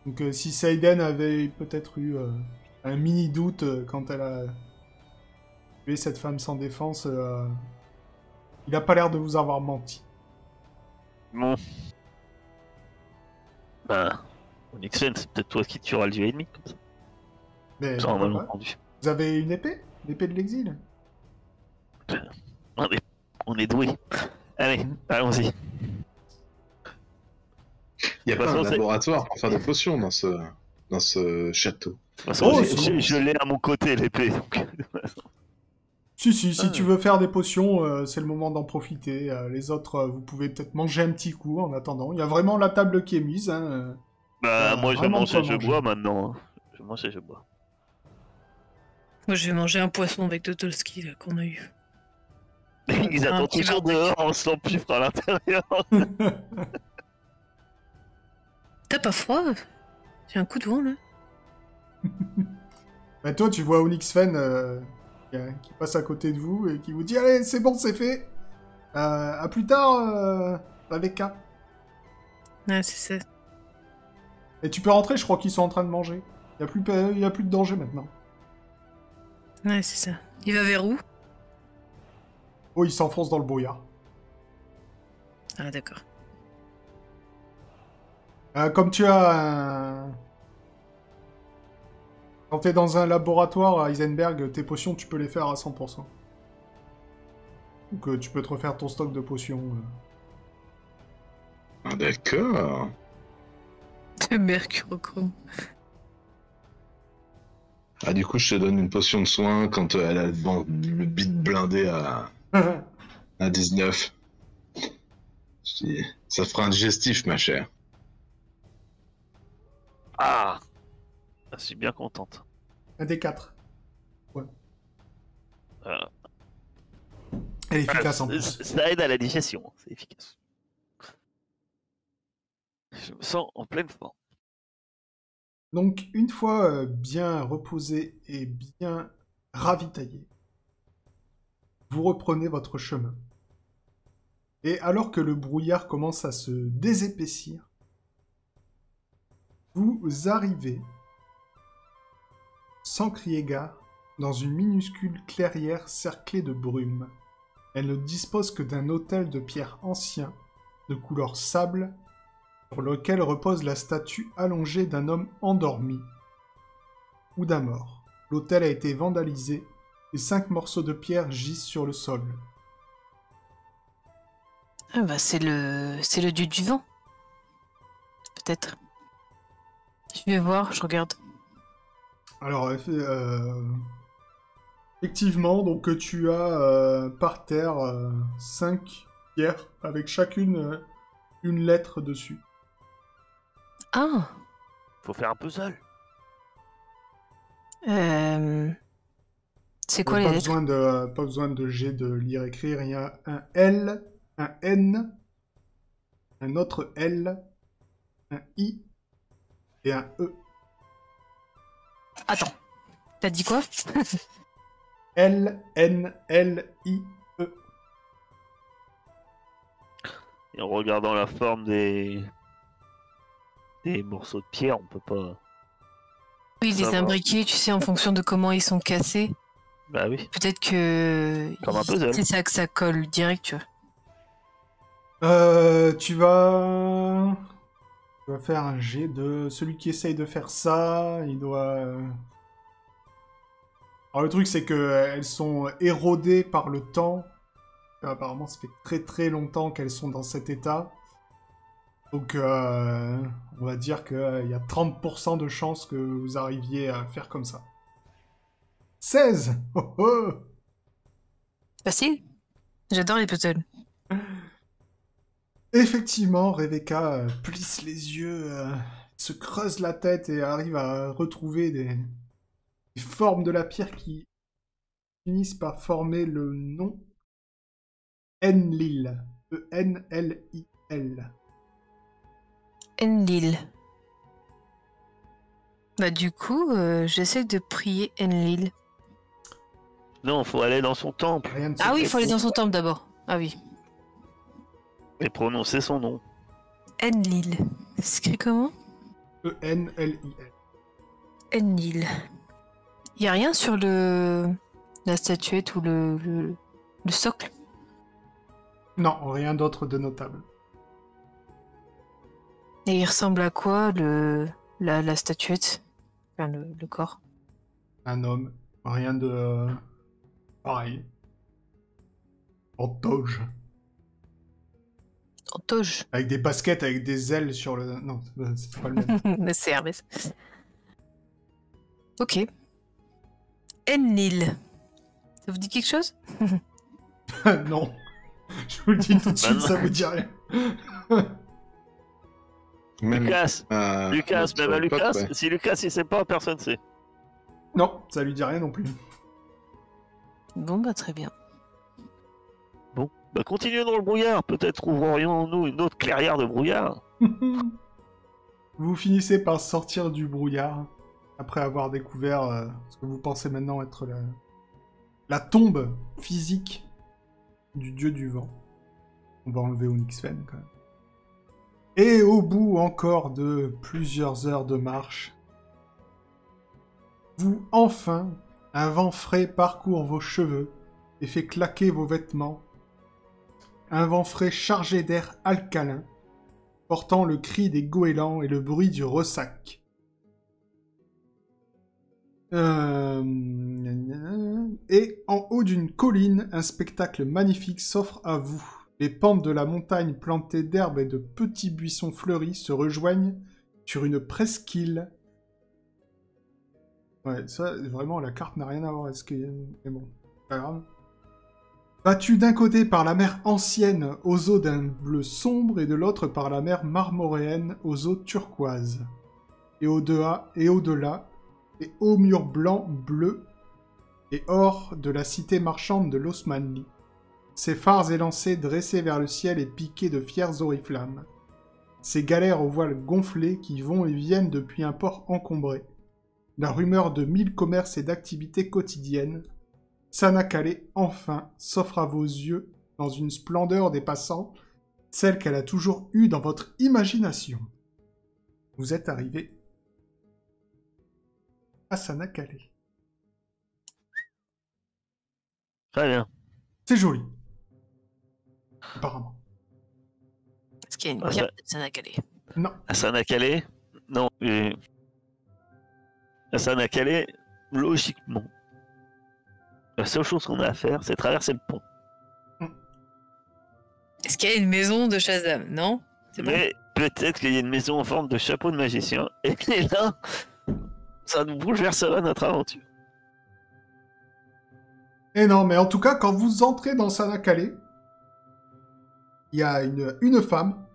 Donc si Seiden avait peut-être eu un mini doute quand elle a tué cette femme sans défense, il a pas l'air de vous avoir menti. Bon. Ben, Onyx Fen, c'est peut-être toi qui tueras le dieu ennemi, comme ça. Mais Ça, pourquoi on pas. l'a entendu. Vous avez une épée? L'épée de l'exil? On est doués. Allez, allons-y. Il y a De toute pas un façon, c'est- laboratoire pour faire des potions dans ce château. De toute façon, Oh, je l'ai à mon côté, l'épée. Donc... Si Ah. tu veux faire des potions, c'est le moment d'en profiter. Les autres, vous pouvez peut-être manger un petit coup en attendant. Il y a vraiment la table qui est mise. Hein. Bah, moi, je vais vraiment de manger, quoi je manger. bois maintenant. Hein. Je vais manger, je bois. Moi, je vais manger un poisson avec Dotolski là, qu'on a eu. Ils Un attendent petit toujours barbecue. dehors, on se l'empuffre à l'intérieur. T'as pas froid? J'ai un coup de vent là. Bah, toi, tu vois Onyx Fen qui passe à côté de vous et qui vous dit « Allez, c'est bon, c'est fait. À plus tard, avec K. Ouais, c'est ça. » Et tu peux rentrer, je crois qu'ils sont en train de manger. Il y a plus de danger maintenant. Ouais, c'est ça. Il va vers où? Oh, il s'enfonce dans le brouillard. Ah, d'accord. Comme tu as Quand t'es dans un laboratoire à Heisenberg, tes potions, tu peux les faire à 100%. Donc tu peux te refaire ton stock de potions. Ah, d'accord. De mercurochrome. Ah, du coup, je te donne une potion de soin quand elle a le bit blindé à 19. Je dis, ça fera un digestif, ma chère. Ah, je suis bien contente. Un des 4. Euh, Elle est efficace en plus. ça aide à la digestion, c'est efficace. Je me sens en pleine forme. Donc, une fois bien reposé et bien ravitaillé, vous reprenez votre chemin. Et alors que le brouillard commence à se désépaissir, vous arrivez, sans crier gare, dans une minuscule clairière cerclée de brume. Elle ne dispose que d'un autel de pierre ancien, de couleur sable, sur lequel repose la statue allongée d'un homme endormi ou d'un mort. L'autel a été vandalisé et 5 morceaux de pierre gisent sur le sol. Ah bah c'est le dieu du vent. Peut-être. Je vais voir, je regarde. Alors, effectivement, donc tu as par terre 5 pierres avec chacune une lettre dessus. Ah Faut faire un puzzle. C'est quoi les lettres? Pas besoin de G de lire écrire. Il y a un L, un N, un autre L, un I et un E. Attends, t'as dit quoi? L, N, L, I, E. Et en regardant la forme des morceaux de pierre, on peut pas. Oui, Ça les va. imbriqués, tu sais, en fonction de comment ils sont cassés. Bah oui. Peut-être que... Comme un puzzle. C'est ça que ça colle direct, tu vois. Tu vas faire un G de celui qui essaye de faire ça. Il doit. Alors le truc c'est que elles sont érodées par le temps. Apparemment, ça fait très très longtemps qu'elles sont dans cet état. Donc, on va dire qu'il y a 30% de chances que vous arriviez à faire comme ça. 16 oh, oh. Facile. J'adore les puzzles. Effectivement, Rebecca plisse les yeux, se creuse la tête et arrive à retrouver des formes de la pierre qui finissent par former le nom Enlil. E-N-L-I-L. Enlil. Bah du coup, j'essaie de prier Enlil. Non, faut aller dans son temple Rien de Ah oui, il secret. faut aller dans son temple d'abord. Ah oui. et prononcer son nom. Enlil. C'est écrit comment? E-N-L-I-L. Enlil. Y a rien sur la statuette ou le socle? Non, rien d'autre de notable. Et il ressemble à quoi la statuette? Enfin, le corps. Un homme, rien de pareil. En toge. En toge. Avec des baskets, avec des ailes sur le... Non, c'est pas le même. C'est Hermès. Ok. Enlil. Ça vous dit quelque chose? Non. Je vous le dis tout de suite, non. ça vous dit rien. Même, Lucas, Lucas, sur même à le pote, Lucas, ouais. si Lucas il sait pas, personne sait. Non, ça lui dit rien non plus. Bon, bah très bien. Bon, bah continuons dans le brouillard, peut-être trouverons-nous une autre clairière de brouillard. Vous finissez par sortir du brouillard, après avoir découvert ce que vous pensez maintenant être la tombe physique du dieu du vent. On va enlever Onyxfen quand même. Et au bout encore de plusieurs heures de marche, enfin, un vent frais parcourt vos cheveux et fait claquer vos vêtements. Un vent frais chargé d'air alcalin, portant le cri des goélands et le bruit du ressac. Et en haut d'une colline, un spectacle magnifique s'offre à vous. Les pentes de la montagne plantées d'herbes et de petits buissons fleuris se rejoignent sur une presqu'île. Ouais, ça, vraiment, la carte n'a rien à voir avec ce qu'il y a. Mais bon, pas grave. Battue d'un côté par la mer ancienne aux eaux d'un bleu sombre et de l'autre par la mer marmoréenne aux eaux turquoises. Et au-delà, les hauts murs blancs, bleus et or de la cité marchande de l'Osmanli. Ses phares élancés dressés vers le ciel et piqués de fiers oriflammes. Ses galères aux voiles gonflés qui vont et viennent depuis un port encombré. La rumeur de 1000 commerces et d'activités quotidiennes. Sanakale, enfin, s'offre à vos yeux dans une splendeur dépassant celle qu'elle a toujours eue dans votre imagination. Vous êtes arrivé à Sanakale. Très bien. C'est joli. Apparemment. Est-ce qu'il y a une Ah, pierre de Sanakale? Non. À Sanakale, non. À Sanakale, logiquement, la seule chose qu'on a à faire, c'est traverser le pont. Est-ce qu'il y a une maison de Shazam? Non? C'est bon. Mais peut-être qu'il y a une maison en forme de chapeau de magicien. Et là, ça nous bouleversera notre aventure. Et non, mais en tout cas, quand vous entrez dans Sanakale, il y a une femme,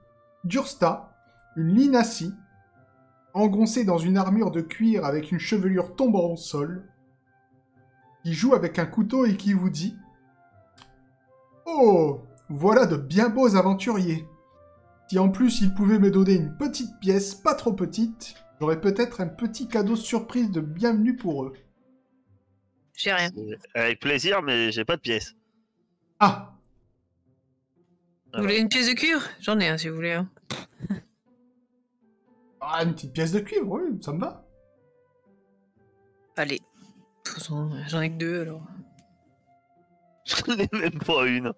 Dursta, une Linassi, engoncée dans une armure de cuir avec une chevelure tombant au sol, qui joue avec un couteau et qui vous dit « Oh, voilà de bien beaux aventuriers. Si en plus ils pouvaient me donner une petite pièce, pas trop petite, j'aurais peut-être un petit cadeau surprise de bienvenue pour eux. » J'ai rien. Avec plaisir, mais j'ai pas de pièce. Ah, Vous voulez une pièce de cuir? J'en ai un si vous voulez. Hein. ah, une petite pièce de cuivre, oui, ça me va. Allez. De toute façon, j'en ai que 2 alors. J'en ai même pas une.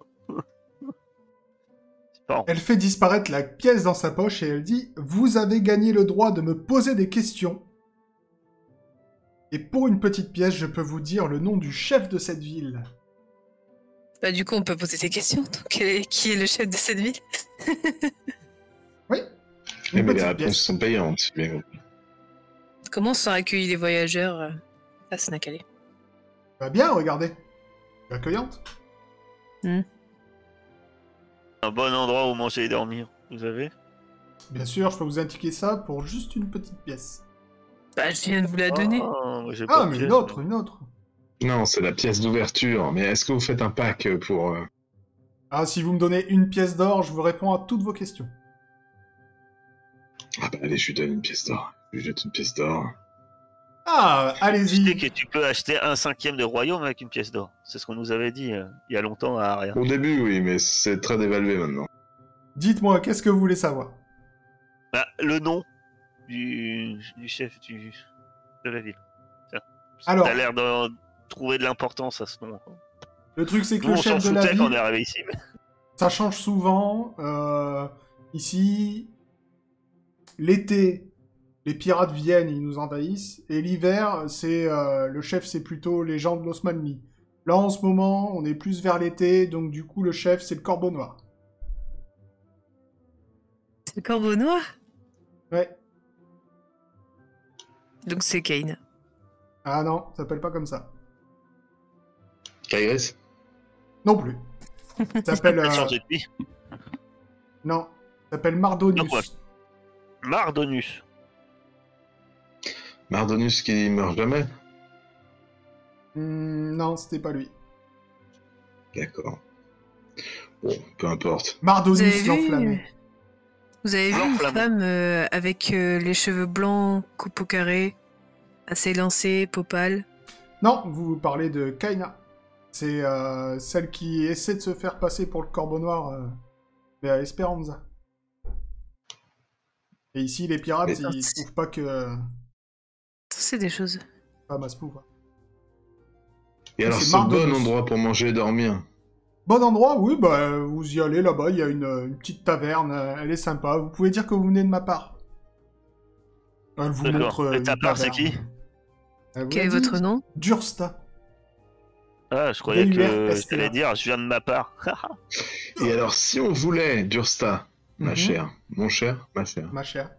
C'est pas Elle fait disparaître la pièce dans sa poche et elle dit « Vous avez gagné le droit de me poser des questions. Et pour une petite pièce, je peux vous dire le nom du chef de cette ville. Bah du coup, on peut poser des questions. Donc, qui est le chef de cette ville? » Oui. Mais Une les petite réponses pièce. sont payantes, c'est bien compris. Comment sont accueillis les voyageurs à Sanakale? Bah bien, regardez. Accueillante. un bon endroit où manger et dormir. Vous avez? Bien sûr, je peux vous indiquer ça pour juste une petite pièce. Bah je viens de vous la donner. Moi, j'ai pas Ah, de mais pièce. une autre. Non, c'est la pièce d'ouverture. Mais est-ce que vous faites un pack pour... Ah, si vous me donnez une pièce d'or, je vous réponds à toutes vos questions. Ah bah allez, je lui donne une pièce d'or. Je lui jette une pièce d'or. Ah, Tu sais allez-y. que tu peux acheter 1/5 de royaume avec une pièce d'or. C'est ce qu'on nous avait dit il y a longtemps à Aria. Au début, oui, mais c'est très dévalué maintenant. Dites-moi, qu'est-ce que vous voulez savoir? Bah, le nom du chef de la ville. Tiens. Alors. T'as l'air de trouver de l'importance à ce nom. Le truc, c'est que Nous, le on s'en chef de la foutait quand on ville, est arrivé ici. Mais... ça change souvent. Ici, l'été, les pirates viennent, ils nous envahissent. Et l'hiver, c'est le chef, c'est plutôt les gens de l'Osmanli. Là, en ce moment, on est plus vers l'été, donc du coup, le chef, c'est le Corbeau Noir. C'est le corbeau noir? Ouais. Donc c'est Kane. Ah non, ça s'appelle pas comme ça. Kairis? Non plus. Ça s'appelle... Elle change de vie. non, ça s'appelle Mardonius. Donc, ouais. Mardonius. Mardonius qui meurt jamais? Non, c'était pas lui. D'accord. Bon, peu importe. Mardonius l'enflammé. Vous avez vu une L'enflammé. femme avec les cheveux blancs, coupe au carré, assez élancée, peau pâle? Non, vous parlez de Kaina. C'est celle qui essaie de se faire passer pour le Corbeau Noir, mais à Esperanza. Et ici, les pirates, Mais- ils trouvent pas que C'est des choses. femme a ce pouvoir. Et alors, c'est ce bon Mardonius. endroit pour manger et dormir? Bon endroit, oui, bah vous y allez là-bas, il y a une petite taverne, elle est sympa. Vous pouvez dire que vous venez de ma part. Elle vous D'accord. montre Et ta une part, c'est taverne. qui? Vous Quel est l'avez dit, votre nom? Dursta. Ah, je croyais que D-U-R-S-T-A. j'allais dire, je viens de ma part. Et alors, si on voulait, Dursta, ma Mhm. chère, mon cher, ma chère, Ma chère.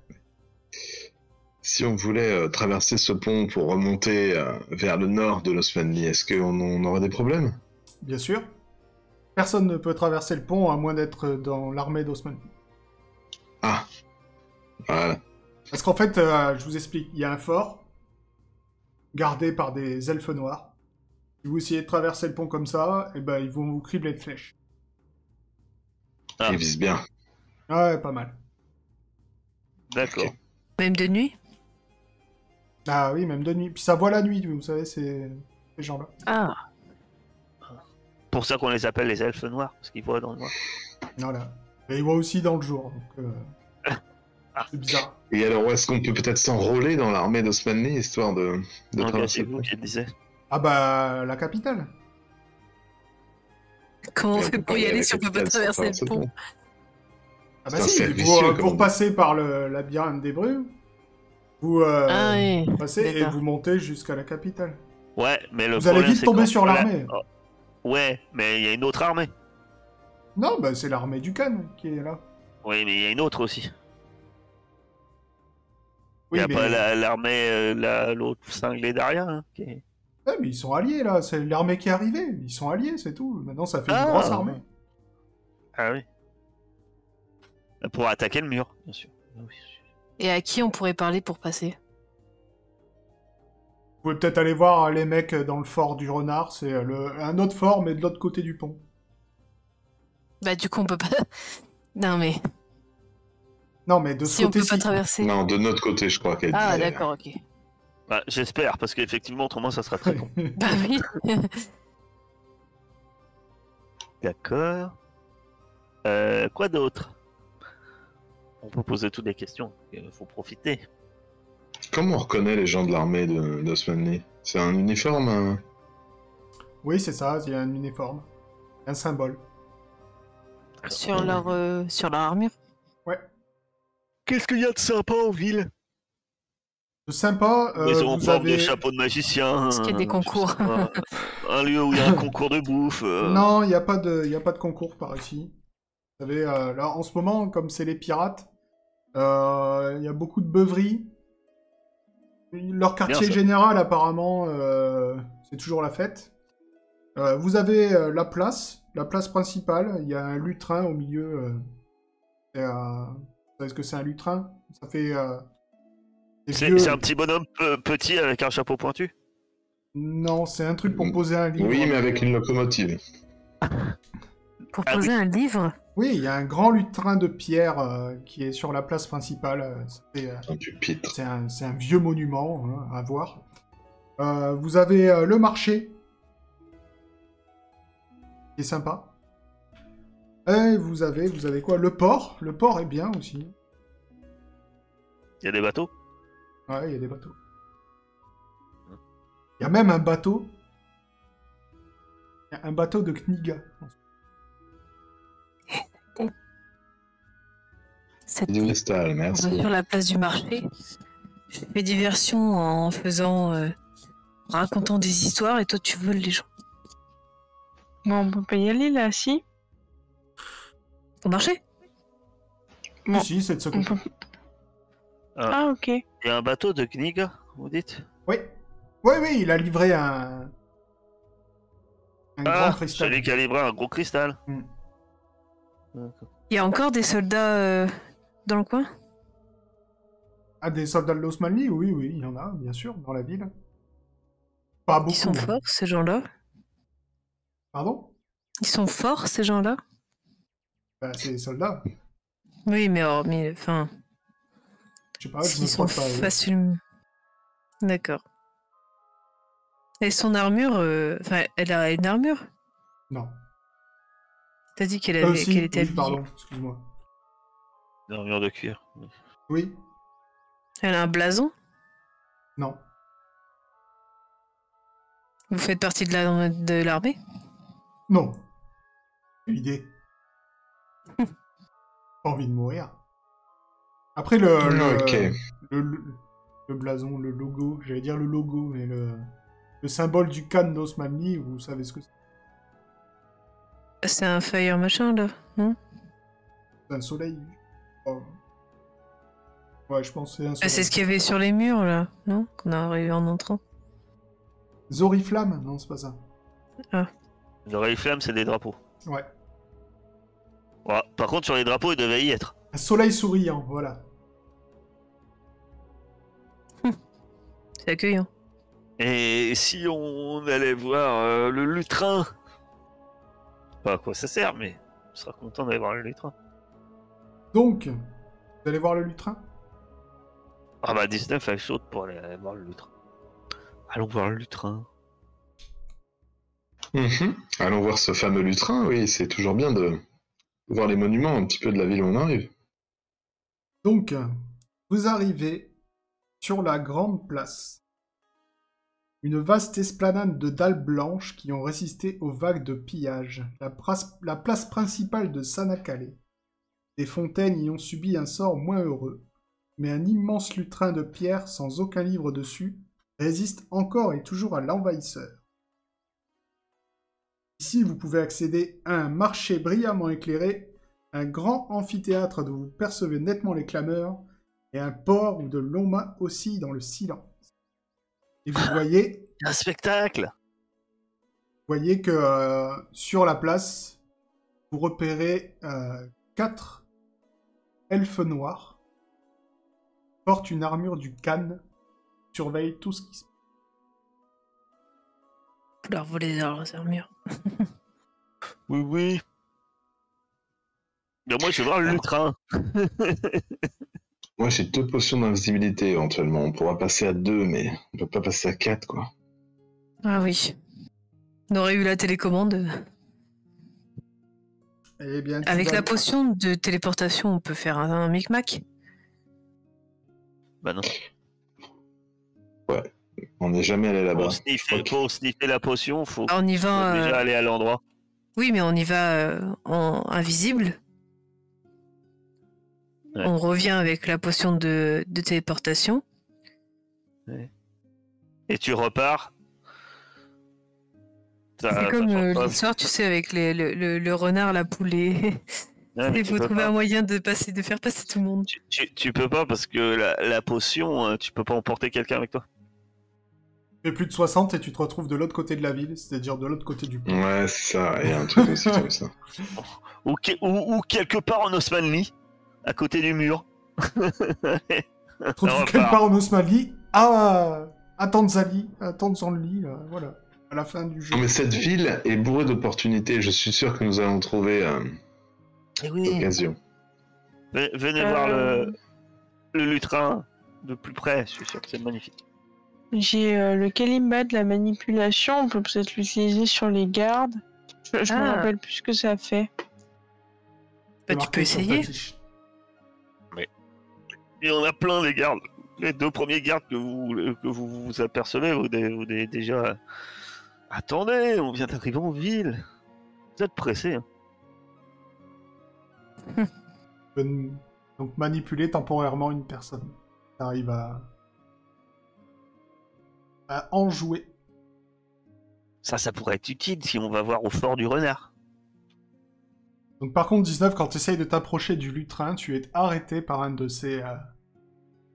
si on voulait traverser ce pont pour remonter vers le nord de l'Osmanli, est-ce qu'on aurait des problèmes? Bien sûr. Personne ne peut traverser le pont à moins d'être dans l'armée d'Osman. Ah, voilà. Parce qu'en fait, je vous explique, il y a un fort gardé par des elfes noirs. Si vous essayez de traverser le pont comme ça, eh ben, ils vont vous cribler de flèches. Ah. Ils visent bien. Ouais, pas mal. D'accord. Ok. Même de nuit? Ah oui, même de nuit. Puis ça voit la nuit, vous savez, ces gens-là. Ah, Pour ça qu'on les appelle les elfes noirs, parce qu'ils voient dans le noir. Voilà. Et ils voient aussi dans le jour, donc c'est bizarre. Et alors, est-ce qu'on peut peut-être s'enrôler dans l'armée d'Osmanli, histoire de Donc traverser c'est le vous pont? qui le disiez. Ah bah, la capitale. comment on Et fait peut pour y aller à aller la si on peut pas capitale sans traverser le pont? Ah bah C'est un si, cercle pour, vicieux, comme pour on dit. passer par le labyrinthe des brumes, vous Ah oui, passez et d'accord. vous montez jusqu'à la capitale. Ouais, mais le Vous allez problème, vite c'est tomber qu'en sur là- l'armée. Oh, ouais, mais il y a une autre armée. Non, bah c'est l'armée du Khan qui est là. Oui, mais il y a une autre aussi. Il Oui, n'y a mais... pas l'armée, l'autre cinglé derrière. Hein, qui est- Ouais, mais ils sont alliés là, c'est l'armée qui est arrivée. Ils sont alliés, c'est tout. Maintenant, ça fait une Ah, grosse armée. Ah oui. Pour attaquer le mur, bien sûr. Ah oui. Et à qui on pourrait parler pour passer? Vous pouvez peut-être aller voir les mecs dans le fort du Renard, c'est un autre fort, mais de l'autre côté du pont. Bah du coup on peut pas... Non mais... Non, mais de ce Si on peut côté-ci. pas traverser... Non, de notre côté, je crois qu'elle Ah disait. d'accord, ok. Bah, j'espère, parce qu'effectivement, autrement, ça sera très long. Bah oui. D'accord. Quoi d'autre? On peut poser toutes les questions. Il faut profiter. Comment on reconnaît les gens de l'armée d'Osmanli? C'est un uniforme Oui, c'est ça, il y a un uniforme. Un symbole. sur leur armure. Ouais. Qu'est-ce qu'il y a de sympa en ville? De sympa, Ils ont vous forme de avez... chapeau de magicien. Est-ce qu'il y a des concours? je sais pas, un lieu où il y a un concours de bouffe. Non, il n'y a pas de concours par ici. Vous savez, là, en ce moment, comme c'est les pirates, il y a beaucoup de beuveries. Leur quartier ça. général, apparemment, c'est toujours la fête. Vous avez la place principale. Il y a un lutrin au milieu. Vous savez ce que c'est un lutrin? Ça fait... des vieux- C'est un petit bonhomme petit avec un chapeau pointu. Non, c'est un truc pour poser un livre. Oui, mais avec une locomotive. Pour Ah poser un livre? Oui, il y a un grand lutrin de pierre qui est sur la place principale. Un pupitre. C'est un vieux monument hein, à voir. Vous avez le marché, qui est sympa. Et vous avez quoi? Le port. Le port est bien aussi. Il y a des bateaux. Ouais, il y a des bateaux. Il y a même un bateau. Il y a un bateau de Kniga. Cette... Du cristal, On va merci. sur la place du marché. Je fais diversion en faisant... racontant des histoires et toi tu voles les gens. Bon, on peut pas y aller là, si? Au marché? Bon, Si, c'est de ce on côté. peut... Ah, ok. Il y a un bateau de Knig, vous dites? Oui. Oui, il a livré un grand Ah, cristal. celui qui a livré un gros cristal. Hmm. D'accord. Il y a encore des soldats dans le coin? Ah, des soldats de l'Osmanli? Oui, il y en a, bien sûr, dans la ville. Pas beaucoup. Ils sont forts ces gens-là? Pardon? Ils sont forts ces gens-là? Bah, c'est des soldats. Oui, mais enfin... Je sais pas, je me S'ils sont frotte pas. à eux. facilement... D'accord. Et son armure... Enfin, elle a une armure? Non. T'as dit qu'elle avait... Si, qu'elle était oui, habillée. pardon, excuse-moi. Une armure de cuir. Oui? Elle a un blason? Non. Vous faites partie de l'armée? Non. Quelle idée. Pas envie de mourir. Après, Ok. Le blason, le logo. J'allais dire le logo, mais le symbole du Khan d'Osmanli, vous savez ce que c'est. C'est un fire machin, là, non? C'est un soleil. Oh. Ouais, je pense que c'est un Ah, soleil. c'est ce qu'il y avait sur les murs, là, non? Qu'on a arrivé en entrant. Zoriflamme? Non, c'est pas ça. Les Oriflammes, c'est des drapeaux. Ouais. Ouais, par contre, sur les drapeaux, il devait y être. Un soleil souriant, voilà. C'est accueillant. Et si on allait voir le lutrin? Pas à quoi ça sert, mais on sera content d'aller voir le lutrin. Donc, vous allez voir le lutrin? Ah bah 19 elle saute pour aller voir le lutrin. Allons voir le lutrin. Allons voir ce fameux lutrin, oui, c'est toujours bien de voir les monuments un petit peu de la ville où on arrive. Donc, vous arrivez sur la grande place. Une vaste esplanade de dalles blanches qui ont résisté aux vagues de pillage. La place principale de Sanakale. Des fontaines y ont subi un sort moins heureux, mais un immense lutrin de pierre sans aucun livre dessus résiste encore et toujours à l'envahisseur. Ici, vous pouvez accéder à un marché brillamment éclairé, un grand amphithéâtre dont vous percevez nettement les clameurs, et un port où de longs mâts oscillent dans le silence. Et vous voyez Un spectacle! que sur la place, vous repérez 4 elfes noirs, portent une armure du Khan, surveillent tout ce qui se passe. Faut leur voler leurs armures. Oui, oui. Mais moi, je vais voir le lutrin. Moi, j'ai 2 potions d'invisibilité éventuellement. On pourra passer à 2, mais on peut pas passer à 4, quoi. Ah oui. On aurait eu la télécommande. Eh bien, tu Avec vas- la potion de téléportation, on peut faire un micmac. Bah non. On n'est jamais allé là-bas. Pour sniffer la potion, faut Ah, on y va. déjà aller à l'endroit. Oui, mais on y va en invisible. Ouais. On revient avec la potion de téléportation. Et tu repars. C'est comme l'histoire, tu sais, avec le renard, la poule et... Il faut trouver un moyen de faire passer tout le monde. Tu peux pas parce que la potion, tu peux pas emporter quelqu'un avec toi. Tu fais plus de 60 et tu te retrouves de l'autre côté de la ville, c'est-à-dire de l'autre côté du pont. Ouais, c'est ça, il y a un truc aussi comme ça. Ou quelque part en Osmanli, à côté du mur. Tu te retrouves On quelque repart. part en Osmanli, à Tanzanie, voilà, à la fin du jeu. Non, mais cette ville est bourrée d'opportunités. Je suis sûr que nous allons trouver Eh oui. l'occasion. Venez voir le lutrin de plus près, je suis sûr que c'est magnifique. J'ai le Kalimba de la manipulation, on peut peut-être l'utiliser sur les gardes. Je me rappelle plus ce que ça fait. C'est Bah, tu marqué peux sur ta essayer. fiche. Et on a plein les gardes. Les 2 premiers gardes que vous apercevez, vous déjà... Attendez, on vient d'arriver en ville. Vous êtes pressés. Hein. Donc manipuler temporairement une personne. T'arrives à enjouer. Ça pourrait être utile si on va voir au fort du renard. Donc par contre, 19, quand tu essayes de t'approcher du lutrin, tu es arrêté par un de ces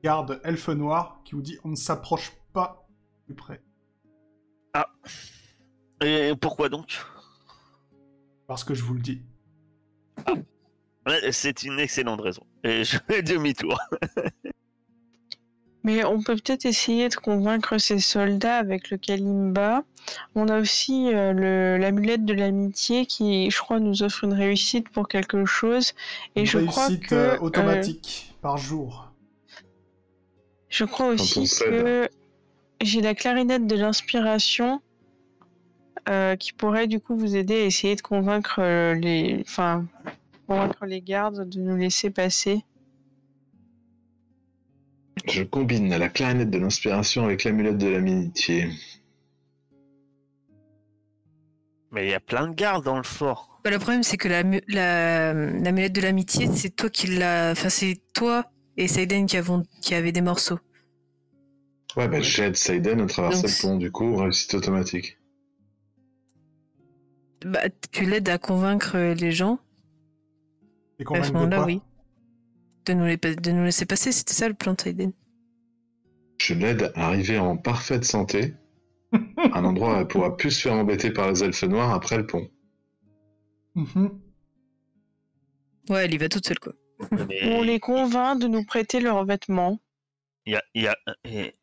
gardes elfes noirs qui vous dit on ne s'approche pas plus près. Ah. Et pourquoi donc? Parce que je vous le dis. Ouais, c'est une excellente raison. Et je fais demi-tour. Mais on peut peut-être essayer de convaincre ces soldats avec le Kalimba. On a aussi l'amulette de l'amitié qui, je crois, nous offre une réussite pour quelque chose. Et Une je crois réussite que automatique par jour. je crois on aussi cède. que j'ai la clarinette de l'inspiration qui pourrait du coup vous aider à essayer de convaincre convaincre les gardes de nous laisser passer. Je combine la clarinette de l'inspiration avec l'amulette de l'amitié. Mais il y a plein de gardes dans le fort. Bah, le problème, c'est que l'amulette de l'amitié, c'est toi qui l'as. Enfin, c'est toi et Seiden qui avaient des morceaux. Ouais, bah j'aide Saiden à traverser Donc, le pont, du coup, réussite automatique. Bah, tu l'aides à convaincre les gens. Et À ce convaincre de moment-là, quoi? oui. De nous laisser passer, c'était ça le plan de Saiden. Je l'aide à arriver en parfaite santé, à un endroit où elle pourra plus se faire embêter par les elfes noirs après le pont. Mhm. Ouais, elle y va toute seule, quoi. Mais On les convainc de nous prêter leurs vêtements.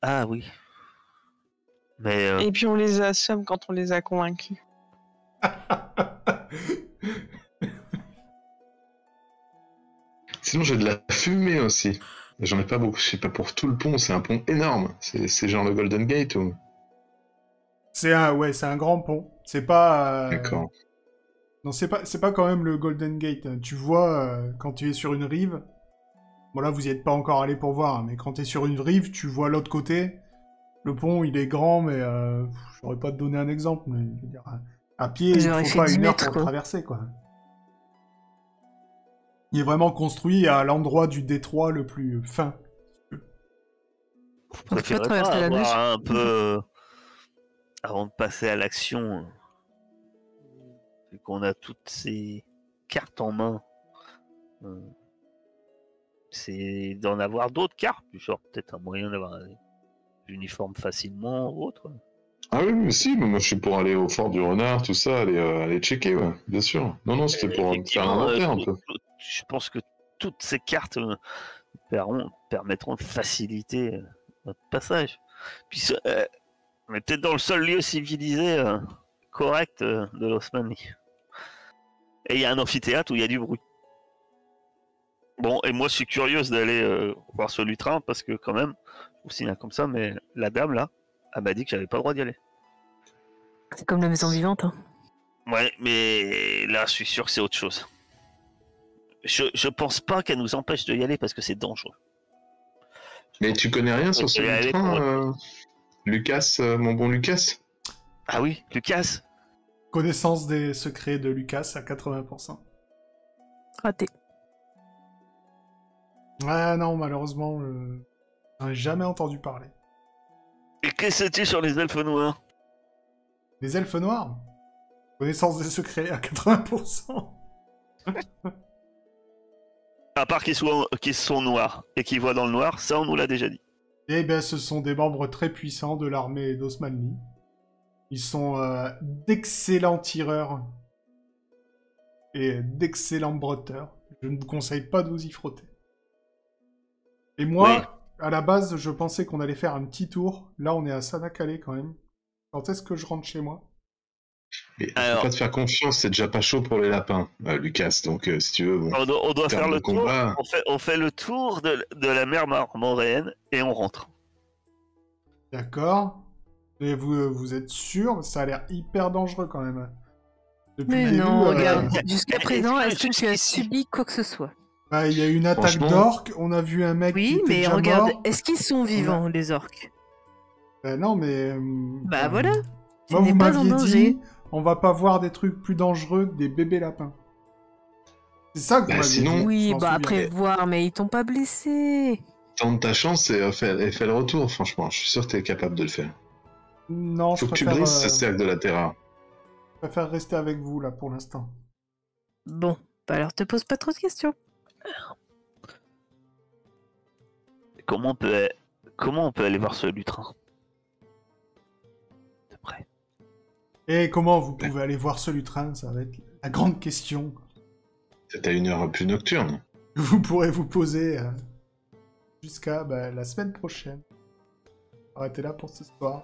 Ah oui. Mais Et puis on les assomme quand on les a convaincus. Sinon, j'ai de la fumée aussi. J'en ai pas beaucoup, je sais pas pour tout le pont, c'est un pont énorme. C'est genre le Golden Gate ou... C'est un grand pont. C'est pas... D'accord. Non, c'est pas quand même le Golden Gate. Tu vois, quand tu es sur une rive... Bon, là, vous y êtes pas encore allé pour voir, hein, mais quand tu es sur une rive, tu vois l'autre côté. Le pont, il est grand, mais... je saurais pas te donner un exemple, mais... Je veux dire, à pied, il J'aurais faut fait pas 10 une heure mètres, pour quoi. le traverser, quoi. Il est vraiment construit à l'endroit du détroit le plus fin. vous On peut pas préférez traverser pas la neige. avoir un peu... avant de passer à l'action, vu qu'on a toutes ces cartes en main, c'est d'en avoir d'autres cartes, du genre peut-être un moyen d'avoir l'uniforme facilement ou autre. Ah oui, mais si, mais moi je suis pour aller au fort du renard, tout ça, aller checker, ouais, bien sûr. Non, non, c'était pour faire un Effectivement, inventaire un peu. je pense que toutes ces cartes permettront de faciliter notre passage. Puis on est peut-être dans le seul lieu civilisé correct de l'Osmanli. Et il y a un amphithéâtre où il y a du bruit. Bon, et moi je suis curieuse d'aller voir ce lutrin parce que quand même, je vous signale comme ça, mais la dame là, elle m'a dit que j'avais pas le droit d'y aller. C'est comme la maison vivante. Hein. Ouais, mais là je suis sûr que c'est autre chose. Je pense pas qu'elle nous empêche de y aller parce que c'est dangereux. Mais tu connais rien sur ce Je vais aller lutrin, pour- Lucas, mon bon Lucas? Ah oui, Lucas. Connaissance des secrets de Lucas à 80%. Raté. Ah non, malheureusement, j'en ai jamais entendu parler. Et qu'est-ce que sais-tu sur les elfes noirs? Les elfes noirs? Connaissance des secrets à 80%. À part qu'ils sont noirs et qu'ils voient dans le noir, ça on nous l'a déjà dit. Eh bien, ce sont des membres très puissants de l'armée d'Osmanli. Ils sont d'excellents tireurs et d'excellents brotteurs. Je ne vous conseille pas de vous y frotter. Et moi, Oui. à la base, je pensais qu'on allait faire un petit tour. Là, on est à Sanakale quand même. Quand est-ce que je rentre chez moi? Mais Alors- faut pas te faire confiance, c'est déjà pas chaud pour les lapins, Lucas. Donc si tu veux, bon, On doit termes faire de le tour. combat. On fait le tour de la mer Moréenne et on rentre. D'accord. Et vous êtes sûr? Ça a l'air hyper dangereux quand même. Depuis Mais le début, non, regarde. euh, Jusqu'à est-ce présent, que est-ce que tu as jusqu'ici- subi quoi que ce soit? bah, il y a eu une attaque Franchement- d'orques, on a vu un mec qui Oui, était mais déjà regarde, mort. est-ce qu'ils sont vivants, les orques? Bah non, mais... Bah voilà. Tu Moi, n'es vous pas en m'aviez danger. dit, on va pas voir des trucs plus dangereux que des bébés lapins. C'est ça que vous Bah, m'aviez sinon- dit. je Oui, m'en bah souviens. après voir, mais ils t'ont pas blessé. tente ta chance et fais le retour, franchement. Je suis sûr que t'es capable de le faire. Non, je Faut que tu préfère, brises ce cercle de la terreur. je préfère rester avec vous, là, pour l'instant. Bon, bah alors te pose pas trop de questions. Comment on peut aller voir ce lutrin? De près. Et comment vous pouvez aller voir ce lutrin? Ça va être la grande question C'est à une heure plus nocturne. que vous pourrez vous poser jusqu'à la semaine prochaine. Arrêtez là pour ce soir.